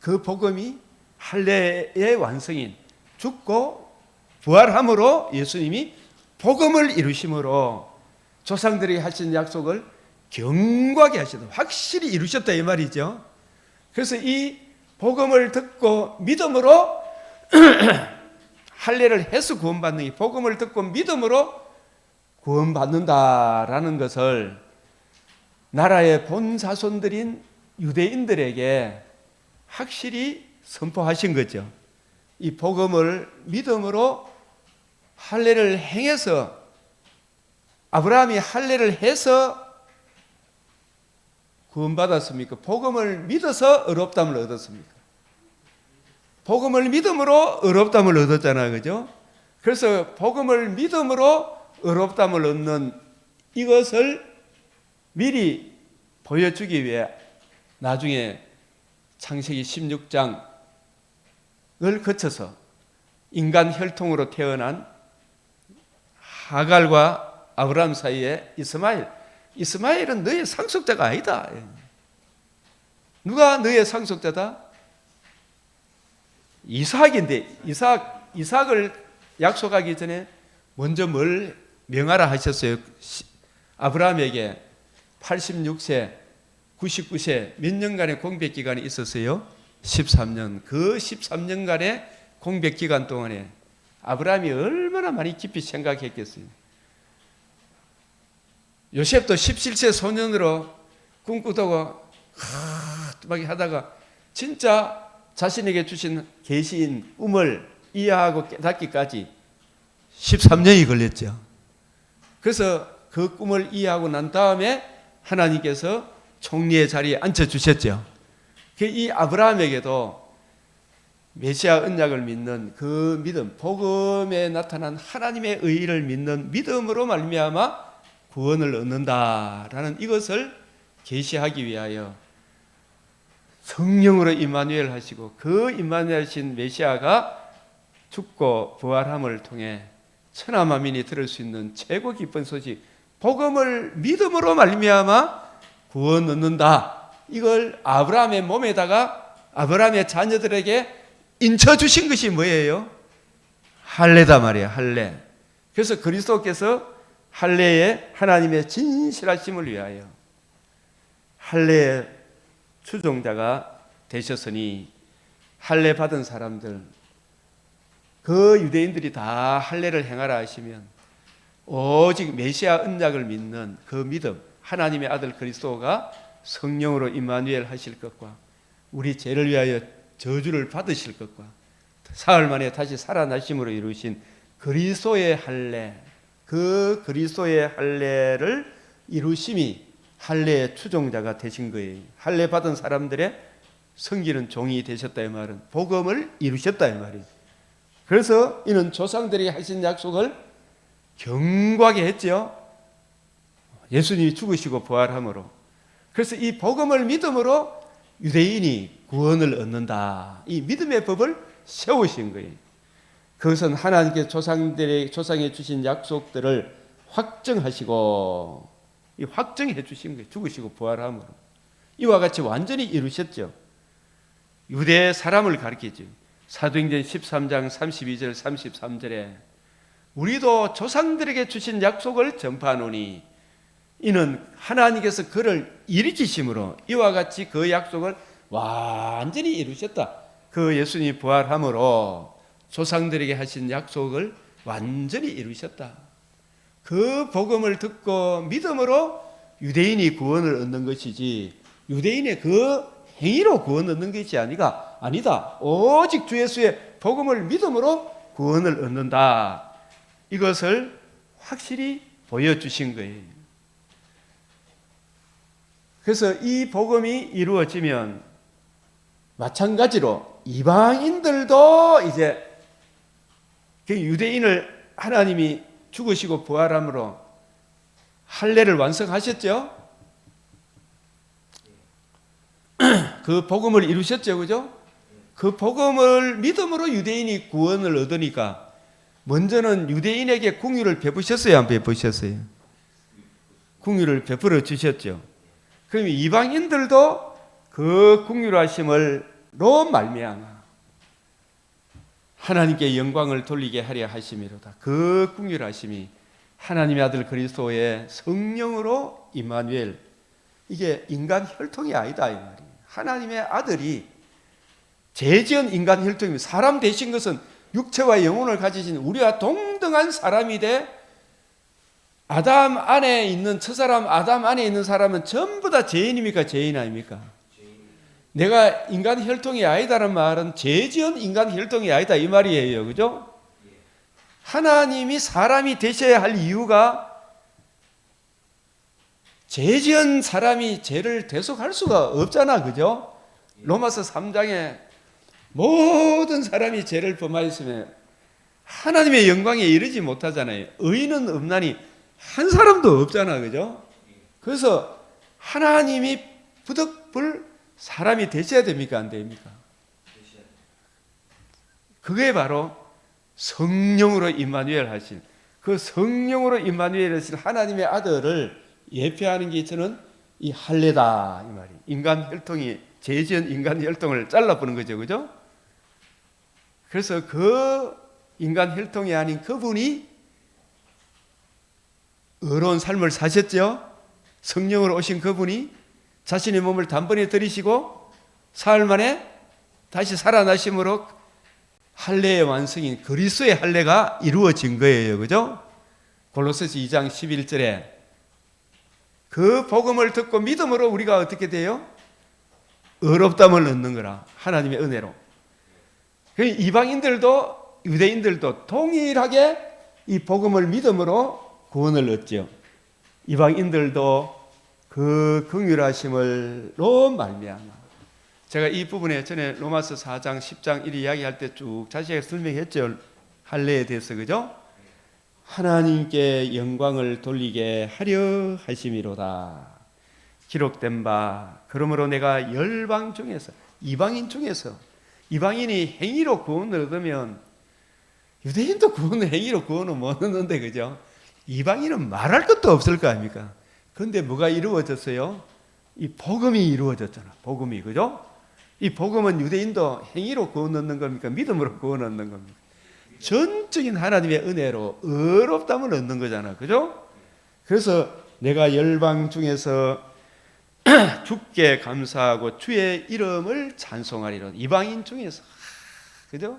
그 복음이 할례의 완성인 죽고 부활함으로 예수님이 복음을 이루심으로 조상들이 하신 약속을 견고하게 하셨다. 확실히 이루셨다 이 말이죠. 그래서 이 복음을 듣고 믿음으로 할례를 해서 구원받는 게 복음을 듣고 믿음으로 구원받는다라는 것을 나라의 본 자손들인 유대인들에게 확실히 선포하신 거죠. 이 복음을 믿음으로 할례를 행해서 아브라함이 할례를 해서 구원받았습니까? 복음을 믿어서 의롭다함을 얻었습니까? 복음을 믿음으로 의롭다함을 얻었잖아요. 그죠? 그래서 복음을 믿음으로 의롭다함을 얻는 이것을 미리 보여주기 위해 나중에 창세기 16장을 거쳐서 인간 혈통으로 태어난 하갈과 아브라함 사이에 이스마엘은 너의 상속자가 아니다. 누가 너의 상속자다? 이삭인데 이삭을 약속하기 전에 먼저 뭘 명하라 하셨어요? 아브라함에게 86세, 99세 몇 년간의 공백 기간이 있었어요? 13년. 그 13년간의 공백 기간 동안에 아브라함이 얼마나 많이 깊이 생각했겠어요. 요셉도 17세 소년으로 꿈꾸다가 막 하다가 진짜 자신에게 주신 계시인 꿈을 이해하고 깨닫기까지 13년이 걸렸죠. 그래서 그 꿈을 이해하고 난 다음에 하나님께서 총리의 자리에 앉혀주셨죠. 이 아브라함에게도 메시아 언약을 믿는 그 믿음, 복음에 나타난 하나님의 의의를 믿는 믿음으로 말미암아 구원을 얻는다라는 이것을 계시하기 위하여 성령으로 임마누엘 하시고 그 임마누엘 하신 메시아가 죽고 부활함을 통해 천하 만민이 들을 수 있는 최고 기쁜 소식, 복음을 믿음으로 말미암아 구원 얻는다. 이걸 아브라함의 몸에다가 아브라함의 자녀들에게 인쳐 주신 것이 뭐예요? 할례다 말이야, 할례. 그래서 그리스도께서 할례에 하나님의 진실하심을 위하여 할례의 추종자가 되셨으니 할례 받은 사람들, 그 유대인들이 다 할례를 행하라 하시면 오직 메시아 언약을 믿는 그 믿음, 하나님의 아들 그리스도가 성령으로 임마누엘 하실 것과 우리 죄를 위하여 저주를 받으실 것과 사흘 만에 다시 살아나심으로 이루신 그리스도의 할례, 그 그리스도의 할례를 이루심이 할례의 추종자가 되신 거예요. 할례 받은 사람들의 섬기는 종이 되셨다 이 말은 복음을 이루셨다 이 말이에요. 그래서 이는 조상들이 하신 약속을 견고하게 했죠. 예수님이 죽으시고 부활함으로. 그래서 이 복음을 믿음으로 유대인이 구원을 얻는다. 이 믿음의 법을 세우신 거예요. 그것은 하나님께 조상에 주신 약속들을 확정하시고 확정해 주신 거예요. 죽으시고 부활함으로. 이와 같이 완전히 이루셨죠. 유대 사람을 가리키죠. 사도행전 13장 32절 33절에 우리도 조상들에게 주신 약속을 전파하노니 이는 하나님께서 그를 일으키심으로 이와 같이 그 약속을 완전히 이루셨다. 그 예수님이 부활함으로 조상들에게 하신 약속을 완전히 이루셨다. 그 복음을 듣고 믿음으로 유대인이 구원을 얻는 것이지 유대인의 그 행위로 구원 얻는 것이 아니다. 오직 주 예수의 복음을 믿음으로 구원을 얻는다. 이것을 확실히 보여주신 거예요. 그래서 이 복음이 이루어지면 마찬가지로 이방인들도 이제 그 유대인을 하나님이 죽으시고 부활함으로 할례를 완성하셨죠. 그 복음을 이루셨죠, 그죠? 그 복음을 믿음으로 유대인이 구원을 얻으니까 먼저는 유대인에게 긍휼을 베푸셨어요, 안 베푸셨어요? 긍휼을 베풀어 주셨죠. 그럼 이방인들도 그 긍휼하심을로 말미암아 하나님께 영광을 돌리게 하려 하심이로다. 그 긍휼하심이 하나님의 아들 그리스도의 성령으로 임마누엘, 이게 인간 혈통이 아니다 이 말이에요. 하나님의 아들이 죄지은 인간 혈통입니다. 사람 되신 것은 육체와 영혼을 가지신 우리와 동등한 사람이 돼 아담 안에 있는 첫사람 아담 안에 있는 사람은 전부 다 죄인입니까? 죄인 아닙니까? 내가 인간 혈통이 아니다라는 말은 죄 지은 인간 혈통이 아니다 이 말이에요. 그죠? 하나님이 사람이 되셔야 할 이유가 죄 지은 사람이 죄를 대속할 수가 없잖아. 그죠? 로마서 3장에 모든 사람이 죄를 범하였으면 하나님의 영광에 이르지 못하잖아요. 의인은 없나니 한 사람도 없잖아. 그죠? 그래서 하나님이 부득불 사람이 되셔야 됩니까? 안 됩니까? 그게 바로 성령으로 임마누엘 하신 그 성령으로 임마누엘 하신 하나님의 아들을 예표하는 게 저는 이 할례다 이 말이. 인간 혈통이 죄 지은 인간 혈통을 잘라보는 거죠. 그죠? 그래서 그 인간 혈통이 아닌 그분이 의로운 삶을 사셨죠. 성령으로 오신 그분이 자신의 몸을 단번에 들이시고 사흘 만에 다시 살아나심으로 할례의 완성인 그리스도의 할례가 이루어진 거예요. 그죠? 골로새서 2장 11절에 그 복음을 듣고 믿음으로 우리가 어떻게 돼요? 의롭다함을 얻는 거라. 하나님의 은혜로. 이방인들도 유대인들도 동일하게 이 복음을 믿음으로 구원을 얻죠. 이방인들도 그 긍휼하심을로 말미암아. 제가 이 부분에 전에 로마서 4장 10장 1 이야기할 때 쭉 자세하게 설명했죠. 할례에 대해서. 그죠? 하나님께 영광을 돌리게 하려 하심이로다. 기록된 바 그러므로 내가 열방 중에서 이방인 중에서 이방인이 행위로 구원을 얻으면 유대인도 구원을 행위로 구원을 못 얻는데 그죠? 이방인은 말할 것도 없을 거 아닙니까? 그런데 뭐가 이루어졌어요? 이 복음이 이루어졌잖아. 복음이. 그죠? 이 복음은 유대인도 행위로 구원 얻는 겁니까? 믿음으로 구원 얻는 겁니까? 전적인 하나님의 은혜로 의롭다함을 얻는 거잖아. 그죠? 그래서 내가 열방 중에서 주께 감사하고 주의 이름을 찬송하리라. 이방인 중에서. 그죠?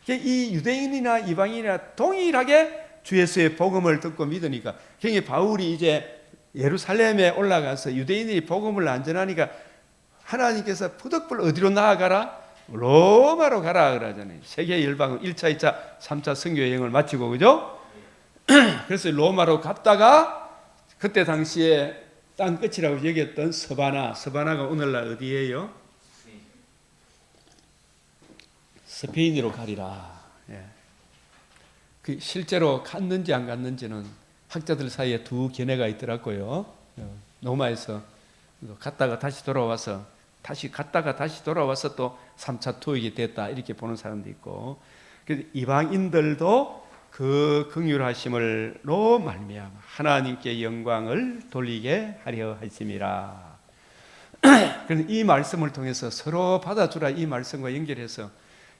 이 유대인이나 이방인이나 동일하게 주 예수의 복음을 듣고 믿으니까 그러니까 바울이 이제 예루살렘에 올라가서 유대인들이 복음을 안 전하니까 하나님께서 부득불 어디로 나아가라? 로마로 가라 그러잖아요. 세계 열방은 1차, 2차, 3차 선교 여행을 마치고. 그죠? 그래서 로마로 갔다가 그때 당시에 땅 끝이라고 여겼던 서바나가 오늘날 어디예요? 스페인으로 가리라. 예. 그 실제로 갔는지 안 갔는지는 학자들 사이에 두 견해가 있더라고요. 로마에서 갔다가 다시 돌아와서 또 3차 투입이 됐다 이렇게 보는 사람도 있고. 이방인들도 그 긍휼하심을로 말미암아 하나님께 영광을 돌리게 하려 하심이라. 그래서 이 말씀을 통해서 서로 받아주라 이 말씀과 연결해서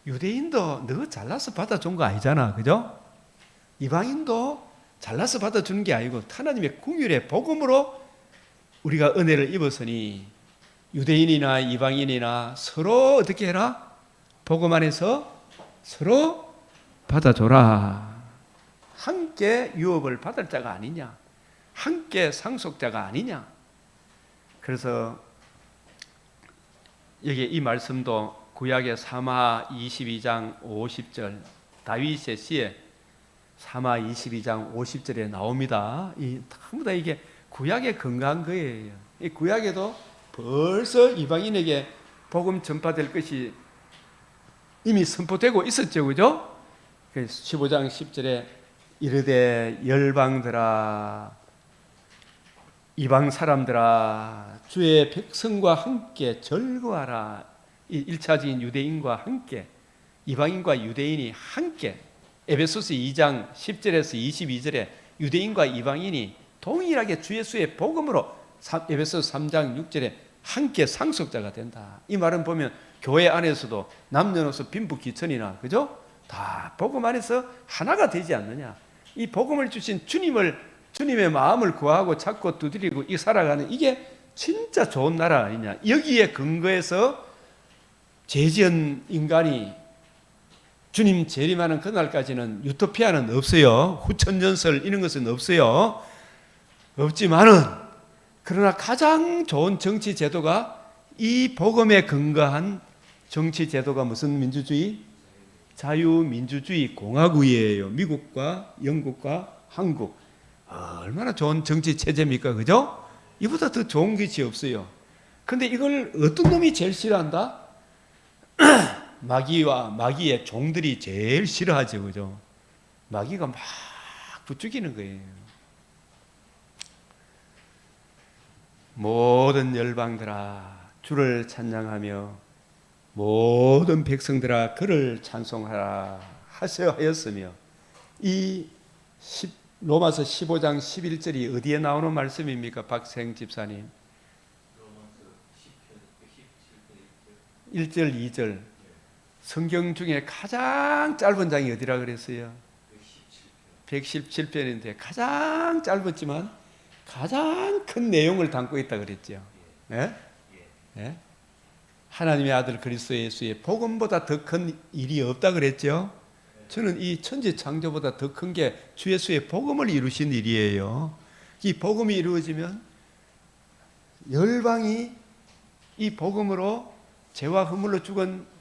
유대인도 너 잘나서 받아준 거 아니잖아. 그죠? 이방인도 잘나서 받아주는 게 아니고 하나님의 긍휼의 복음으로 우리가 은혜를 입었으니 유대인이나 이방인이나 서로 어떻게 해라? 복음 안에서 서로 받아줘라. 함께 유업을 받을 자가 아니냐? 함께 상속자가 아니냐? 그래서 여기 이 말씀도 구약의 사마 22장 50절 다윗의 시에 사마 22장 50절에 나옵니다. 전부 다 이게 구약에 근거한 거예요. 이 구약에도 벌써 이방인에게 복음 전파될 것이 이미 선포되고 있었죠. 그죠? 15장 10절에 이르되 열방들아 이방 사람들아 주의 백성과 함께 즐거워하라. 이 1차적인 유대인과 함께 이방인과 유대인이 함께 에베소서 2장 10절에서 22절에 유대인과 이방인이 동일하게 주 예수의 복음으로 에베소서 3장 6절에 함께 상속자가 된다. 이 말은 보면 교회 안에서도 남녀노소 빈부귀천이나 그죠? 다 복음 안에서 하나가 되지 않느냐. 이 복음을 주신 주님의 마음을 구하고 찾고 두드리고 이 살아가는 이게 진짜 좋은 나라 아니냐. 여기에 근거해서 죄지은 인간이 주님 재림하는 그날까지는 유토피아는 없어요. 후천전설 이런 것은 없어요. 없지만은 그러나 가장 좋은 정치 제도가 이 복음에 근거한 정치 제도가 무슨 민주주의? 자유민주주의 공화국이에요. 미국과 영국과 한국. 얼마나 좋은 정치 체제입니까? 그죠? 이보다 더 좋은 것이 없어요. 근데 이걸 어떤 놈이 제일 싫어한다? 마귀와 마귀의 종들이 제일 싫어하죠. 그죠? 마귀가 막 부추기는 거예요. 모든 열방들아 주를 찬양하며 모든 백성들아 그를 찬송하라 하였으며, 이 로마서 15장 11절이 어디에 나오는 말씀입니까? 박생 집사님. 1절 2절. 성경 중에 가장 짧은 장이 어디라 그랬어요? 117편인데 가장 짧았지만 가장 큰 내용을 담고 있다 그랬죠. 네? 네? 하나님의 아들 그리스도 예수의 복음보다 더 큰 일이 없다 그랬죠. 저는 이 천지 창조보다 더 큰 게 주 예수의 복음을 이루신 일이에요. 이 복음이 이루어지면 열방이 이 복음으로 죄와 허물로 죽은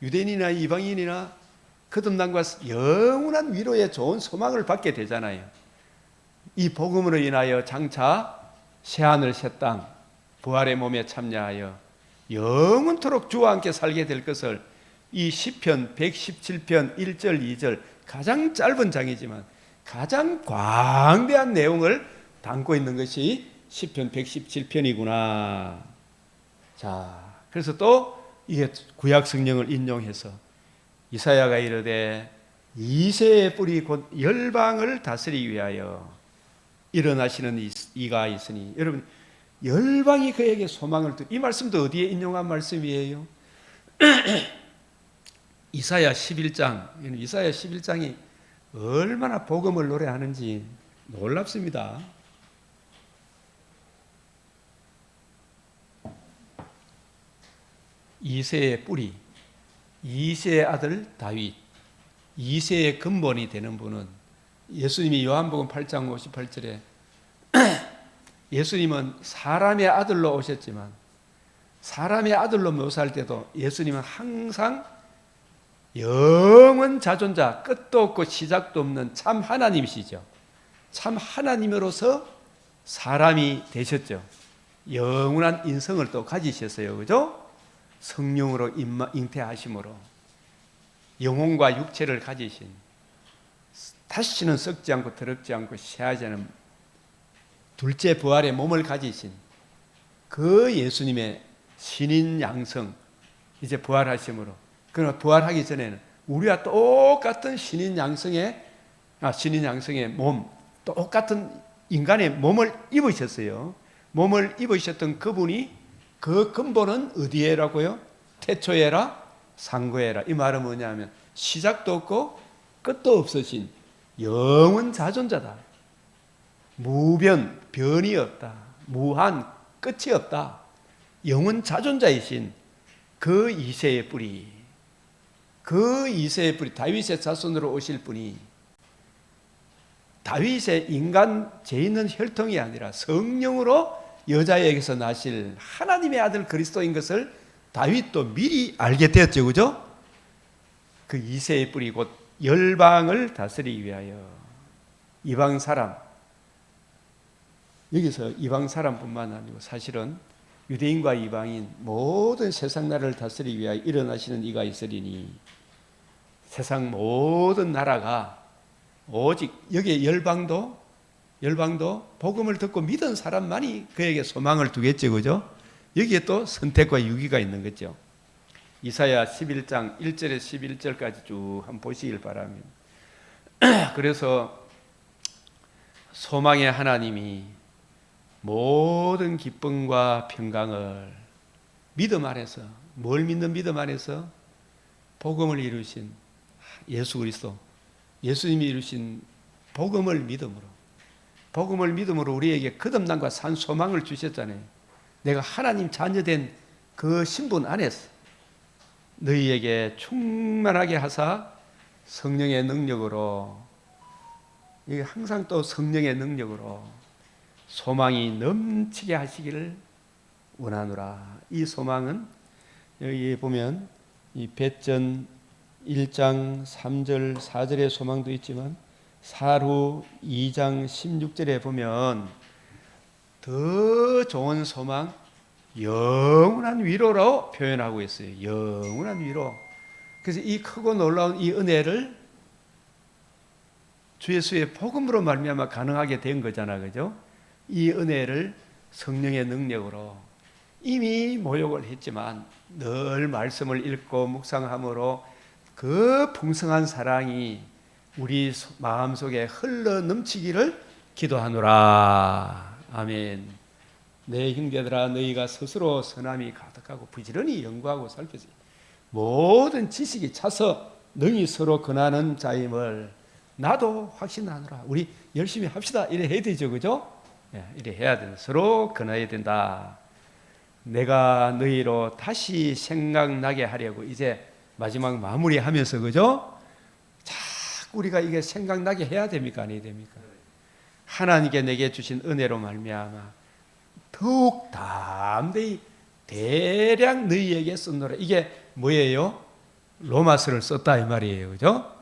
유대인이나 이방인이나 거듭남과 영원한 위로의 좋은 소망을 받게 되잖아요. 이 복음으로 인하여 장차 새하늘 새 땅 부활의 몸에 참여하여 영원토록 주와 함께 살게 될 것을 이 시편 117편 1절 2절 가장 짧은 장이지만 가장 광대한 내용을 담고 있는 것이 시편 117편이구나. 자, 그래서 또 이게 구약 성령을 인용해서 이사야가 이르되 이새의 뿌리 곧 열방을 다스리기 위하여 일어나시는 이가 있으니, 여러분 열방이 그에게 소망을 이 말씀도 어디에 인용한 말씀이에요? 이사야 11장. 이사야 11장이 얼마나 복음을 노래하는지 놀랍습니다. 이새의 뿌리, 이새의 아들 다윗, 이새의 근본이 되는 분은 예수님이 요한복음 8장 58절에 예수님은 사람의 아들로 오셨지만 사람의 아들로 묘사할 때도 예수님은 항상 영원 자존자, 끝도 없고 시작도 없는 참 하나님이시죠. 참 하나님으로서 사람이 되셨죠. 영원한 인성을 또 가지셨어요. 그죠? 성령으로 잉태하심으로 영혼과 육체를 가지신, 다시는 썩지 않고 더럽지 않고 쇠하지 않은 둘째 부활의 몸을 가지신 그 예수님의 신인 양성, 이제 부활하심으로, 그러나 부활하기 전에는 우리와 똑같은 신인 양성의 몸, 똑같은 인간의 몸을 입으셨어요. 몸을 입으셨던 그분이 그 근본은 어디에라고요? 태초에라 상고에라. 이 말은 뭐냐면 시작도 없고 끝도 없으신 영원 자존자다. 무변, 변이 없다. 무한, 끝이 없다. 영원 자존자이신 그 이새의 뿌리, 그 이새의 뿌리, 다윗의 자손으로 오실 분이 다윗의 인간 죄 있는 혈통이 아니라 성령으로 여자에게서 나실 하나님의 아들 그리스도인 것을 다윗도 미리 알게 되었죠. 그죠? 그 이새의 뿌리 곧 열방을 다스리기 위하여 이방 사람, 여기서 이방 사람뿐만 아니고 사실은 유대인과 이방인 모든 세상 나라를 다스리기 위하여 일어나시는 이가 있으리니, 세상 모든 나라가 오직 여기에 열방도 복음을 듣고 믿은 사람만이 그에게 소망을 두겠죠. 그죠? 여기에 또 선택과 유기가 있는 거죠. 이사야 11장 1절에서 11절까지 쭉 한번 보시길 바랍니다. 그래서 소망의 하나님이 모든 기쁨과 평강을 믿음 안에서, 뭘 믿는 믿음 안에서? 복음을 이루신 예수 그리스도, 예수님이 이루신 복음을 믿음으로 우리에게 거듭남과 산 소망을 주셨잖아요. 내가 하나님 자녀된 그 신분 안에서 너희에게 충만하게 하사 성령의 능력으로, 이게 항상 또 성령의 능력으로 소망이 넘치게 하시기를 원하노라. 이 소망은 여기 보면 이 베전 1장 3절 4절의 소망도 있지만 사루 2장 16절에 보면 더 좋은 소망, 영원한 위로로 표현하고 있어요. 영원한 위로. 그래서 이 크고 놀라운 이 은혜를 주 예수의 복음으로 말미암아 가능하게 된 거잖아, 그죠? 이 은혜를 성령의 능력으로 이미 모욕을 했지만 늘 말씀을 읽고 묵상함으로 그 풍성한 사랑이 우리 마음속에 흘러 넘치기를 기도하노라. 아멘. 내 형제들아, 너희가 스스로 선함이 가득하고 부지런히 연구하고 살펴서 모든 지식이 차서 능히 서로 권하는 자임을 나도 확신하노라. 우리 열심히 합시다. 이래 해야 되죠, 그죠? 이래 해야 된다. 서로 권해야 된다. 내가 너희로 다시 생각나게 하려고 이제 마지막 마무리하면서, 그죠? 자꾸 우리가 이게 생각나게 해야 됩니까? 아니야 됩니까? 하나님께 내게 주신 은혜로 말미암아 더욱 담대히 대량 너희에게 썼노라. 이게 뭐예요? 로마서를 썼다 이 말이에요, 그죠?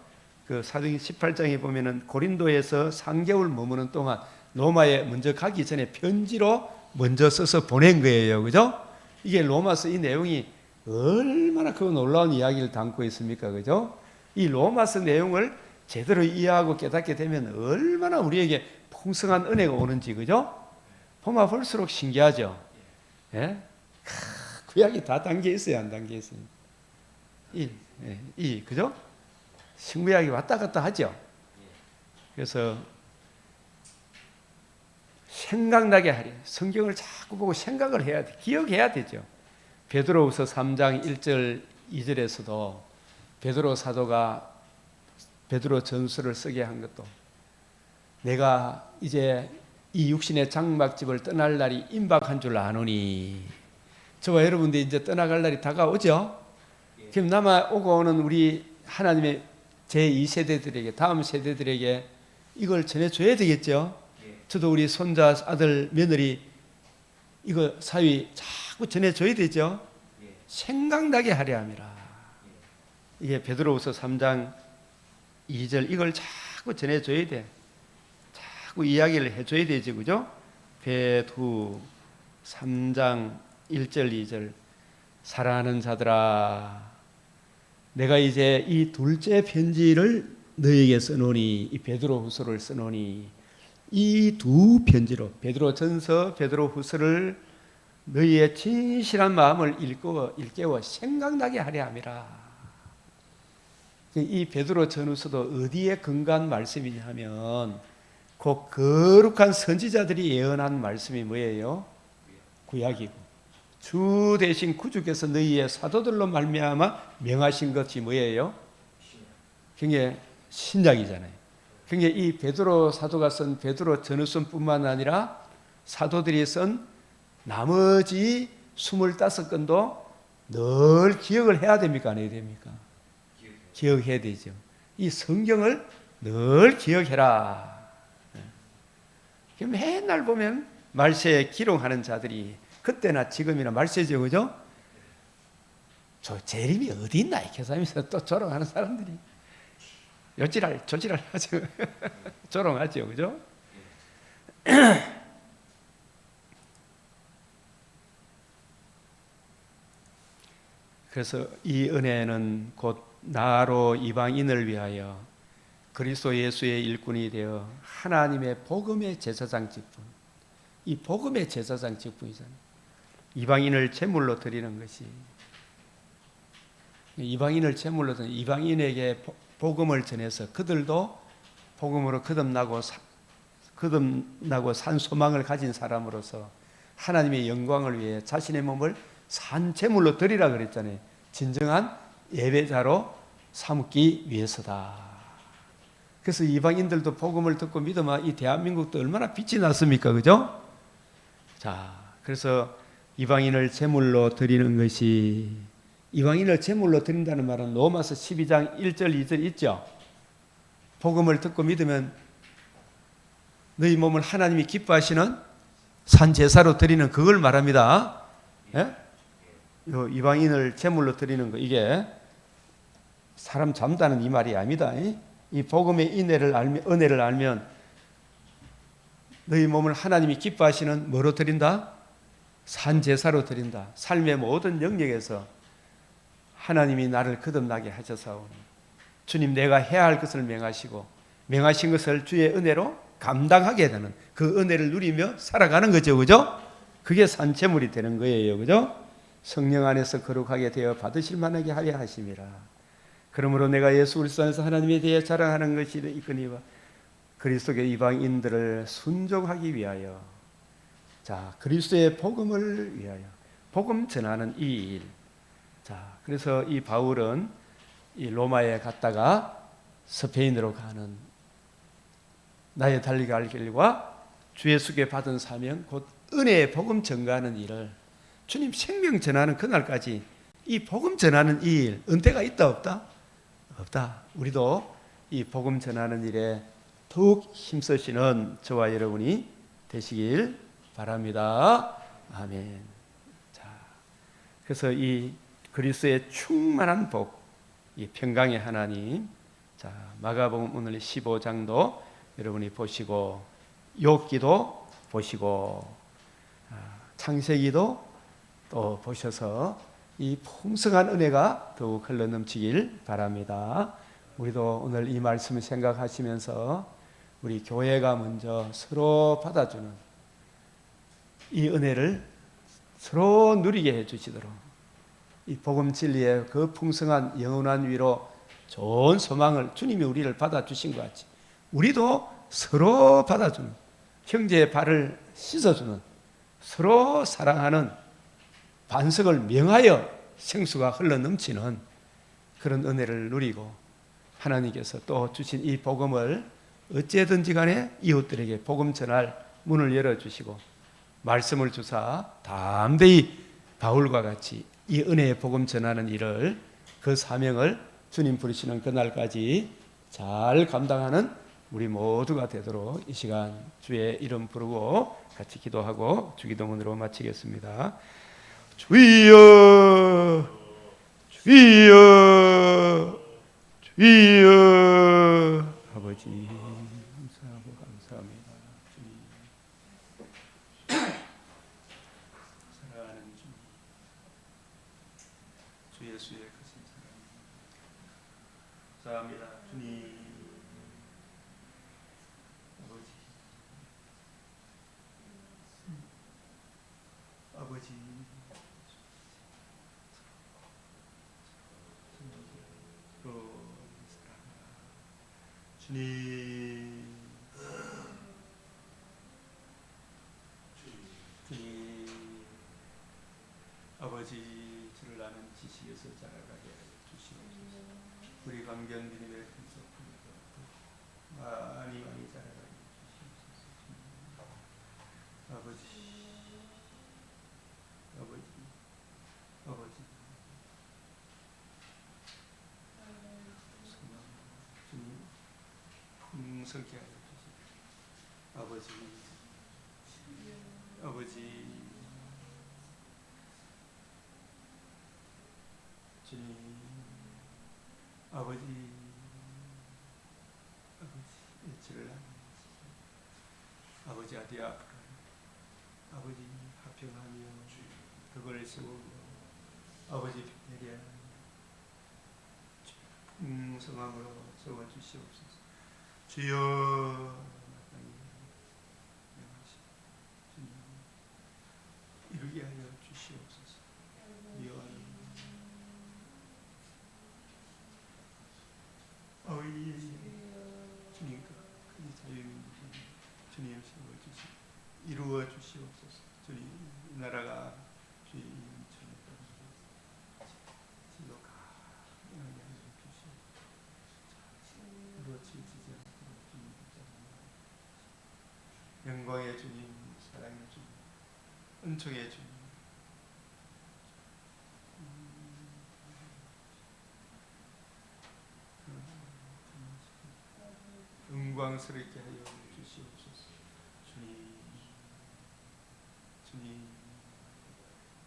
그 사도행 18장에 보면은 고린도에서 3개월 머무는 동안 로마에 먼저 가기 전에 편지로 먼저 써서 보낸 거예요, 그죠? 이게 로마서 이 내용이 얼마나 그 놀라운 이야기를 담고 있습니까, 그죠? 이 로마서 내용을 제대로 이해하고 깨닫게 되면 얼마나 우리에게 풍성한 은혜가 오는지, 그죠? 보면 볼수록 신기하죠. 예? 구약이 다 담겨 있어요, 안 담겨 있어요? 그죠? 신구약이 왔다 갔다 하죠. 그래서 생각나게 하려, 성경을 자꾸 보고 생각을 해야 돼. 기억해야 되죠. 베드로후서 3장 1절 2절에서도 베드로 사도가 베드로 전서를 쓰게 한 것도 내가 이제 이 육신의 장막집을 떠날 날이 임박한 줄 아노니, 저와 여러분들 이제 떠나갈 날이 다가오죠. 그럼 남아오고 오는 우리 하나님의 제2세대들에게, 다음 세대들에게 이걸 전해줘야 되겠죠. 저도 우리 손자, 아들, 며느리 이거 사위 자꾸 전해줘야 되죠. 생각나게 하려 함이라. 이게 베드로후서 3장 2절 이걸 자꾸 전해줘야 돼. 자꾸 이야기를 해줘야 되지, 그죠? 베드 3장 1절 2절 사랑하는 자들아, 내가 이제 이 둘째 편지를 너에게 써노니, 이 베드로후서를 써노니, 이 두 편지로 베드로 전서, 베드로 후서를 너희의 진실한 마음을 일깨워 생각나게 하려 함이라. 이 베드로 전후서도 어디에 근거한 말씀이냐 하면 그 거룩한 선지자들이 예언한 말씀이 뭐예요? 구약이고, 주 대신 구주께서 너희의 사도들로 말미암아 명하신 것이 뭐예요? 그게 신약이잖아요. 그러니까 이 베드로 사도가 쓴 베드로 전후서뿐만 아니라 사도들이 쓴 나머지 25건도 늘 기억을 해야 됩니까? 안 해야 됩니까? 기억해야 되죠. 이 성경을 늘 기억해라. 맨날 보면 말세에 기록하는 자들이 그때나 지금이나 말세죠, 그죠? 저 재림이 어디 있나 이렇게 하면서 또 조롱하는 사람들이 여지랄 저지랄 하죠. 조롱하죠, 그죠? 그래서 이 은혜는 곧 나로 이방인을 위하여 그리스도 예수의 일꾼이 되어 하나님의 복음의 제사장 직분, 이 복음의 제사장 직분이잖아요. 이방인을 제물로 드리는 것이, 이방인을 제물로 드리는, 이방인에게 복음을 전해서 그들도 복음으로 거듭나고 산 소망을 가진 사람으로서 하나님의 영광을 위해 자신의 몸을 산 제물로 드리라 그랬잖아요. 진정한 예배자로 삼기 위해서다. 그래서 이방인들도 복음을 듣고 믿으면 이 대한민국도 얼마나 빛이 났습니까, 그죠? 자, 그래서 이방인을 제물로 드리는 것이 이방인을 제물로 드린다는 말은 로마서 12장 1절 2절 있죠. 복음을 듣고 믿으면 너희 몸을 하나님이 기뻐하시는 산 제사로 드리는 그걸 말합니다. 예? 이방인을 제물로 드리는 거 이게 사람 잠다는 이 말이 아닙니다. 이 복음의 은혜를 알면 너희 몸을 하나님이 기뻐하시는 뭐로 드린다? 산 제사로 드린다. 삶의 모든 영역에서 하나님이 나를 거듭나게 하셔서 주님 내가 해야 할 것을 명하시고 명하신 것을 주의 은혜로 감당하게 되는 그 은혜를 누리며 살아가는 거죠. 그죠? 그게 산 제물이 되는 거예요. 그죠? 성령 안에서 거룩하게 되어 받으실 만하게 하려 하심이라. 그러므로 내가 예수 그리스도 안에서 하나님에 대해 자랑하는 것이 있거니와 그리스도의 이방인들을 순종하기 위하여 자 그리스도의 복음을 위하여 복음 전하는 이 일. 자 그래서 이 바울은 이 로마에 갔다가 스페인으로 가는 나의 달리 갈 길과 주 예수께 받은 사명 곧 은혜의 복음 전가하는 일을 주님 생명 전하는 그날까지 이 복음 전하는 이 일 은퇴가 있다 없다? 없다. 우리도 이 복음 전하는 일에 더욱 힘쓰시는 저와 여러분이 되시길 바랍니다. 아멘. 자, 그래서 이 그리스도의 충만한 복, 이 평강의 하나님. 자, 마가복음 오늘 15장도 여러분이 보시고 욥기도 보시고 창세기도 또 보셔서 이 풍성한 은혜가 더욱 흘러 넘치길 바랍니다. 우리도 오늘 이 말씀을 생각하시면서 우리 교회가 먼저 서로 받아주는 이 은혜를 서로 누리게 해주시도록 이 복음 진리의 그 풍성한 영원한 위로 좋은 소망을 주님이 우리를 받아주신 것 같이 우리도 서로 받아주는 형제의 발을 씻어주는 서로 사랑하는 반석을 명하여 생수가 흘러넘치는 그런 은혜를 누리고 하나님께서 또 주신 이 복음을 어찌든지 간에 이웃들에게 복음 전할 문을 열어주시고 말씀을 주사 담대히 바울과 같이 이 은혜의 복음 전하는 일을 그 사명을 주님 부르시는 그날까지 잘 감당하는 우리 모두가 되도록 이 시간 주의 이름 부르고 같이 기도하고 주기도문으로 마치겠습니다. 주여 주여 주여 아버지 감사하고 감사합니다. 주님 사랑하는 주 예수의 크신 사랑 감사합니다. 주님 아버지 주님 아버지 주를 아는 지식에서 자라가게 주시옵소서. 우리 강견비님의 큰소품에서 많이 자라가게 주시옵소서. 아버지 주님 풍성케 하여 주시옵소서. 아버지 주님 아버지 예치를 아버지 아디아 아버지 합평하며 그걸 세우며 아버지 내게 풍성함으로 세워주시옵소서. 주여 이루게 하여 주시옵소서. 어이 주님 그 자유인 주님 세워주시 이루어 주시옵소서. 주님 나라가 주님 지도가 영광의 주님, 사랑의 주님, 은총의 주님, 영광스럽게 하여 주시옵소서. 주님, 주님,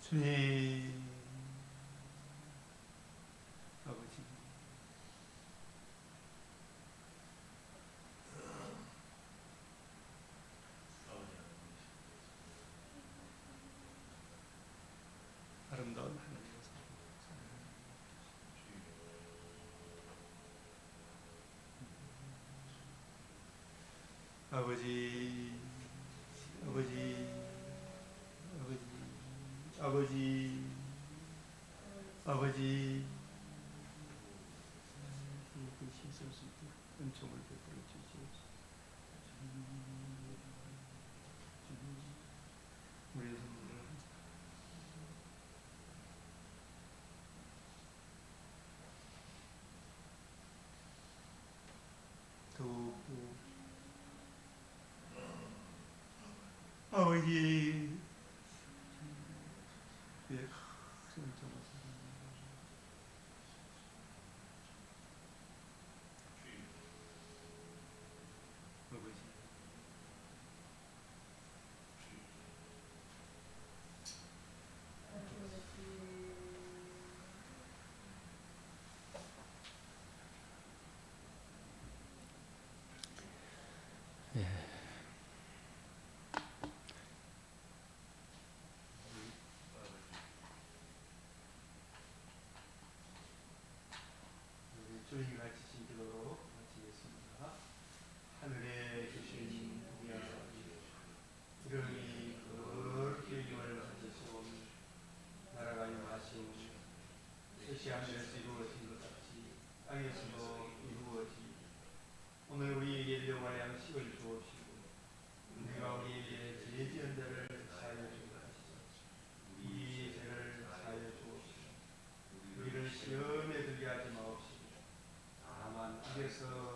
주님, 아버지. 아름다운 하나님의 아버지, 아버지, 아버지, 아버지, 아버지, 그 씻을 수 있도록 은총을 베풀어 주시옵소서. 우리의 선물을 더욱 아버지, 예, 은총을 아버지. 주님이 가르치신 기도로 마치겠습니다. 하늘에 계신 우리 아버지, 이름이 그렇게 이름을 가지시오니 나라가 임하시오니 뜻이 하늘에서 이루어진 것 같이 땅에서도 이루어지니 오늘 우리에게 일용할 양식을 주옵시고 우리가 우리에게 죄 지은 자를 사하여 주옵소서. 우리 죄를 사하여 주옵시고 우리를 시험에 들게 하지 마옵시고 다만 악에서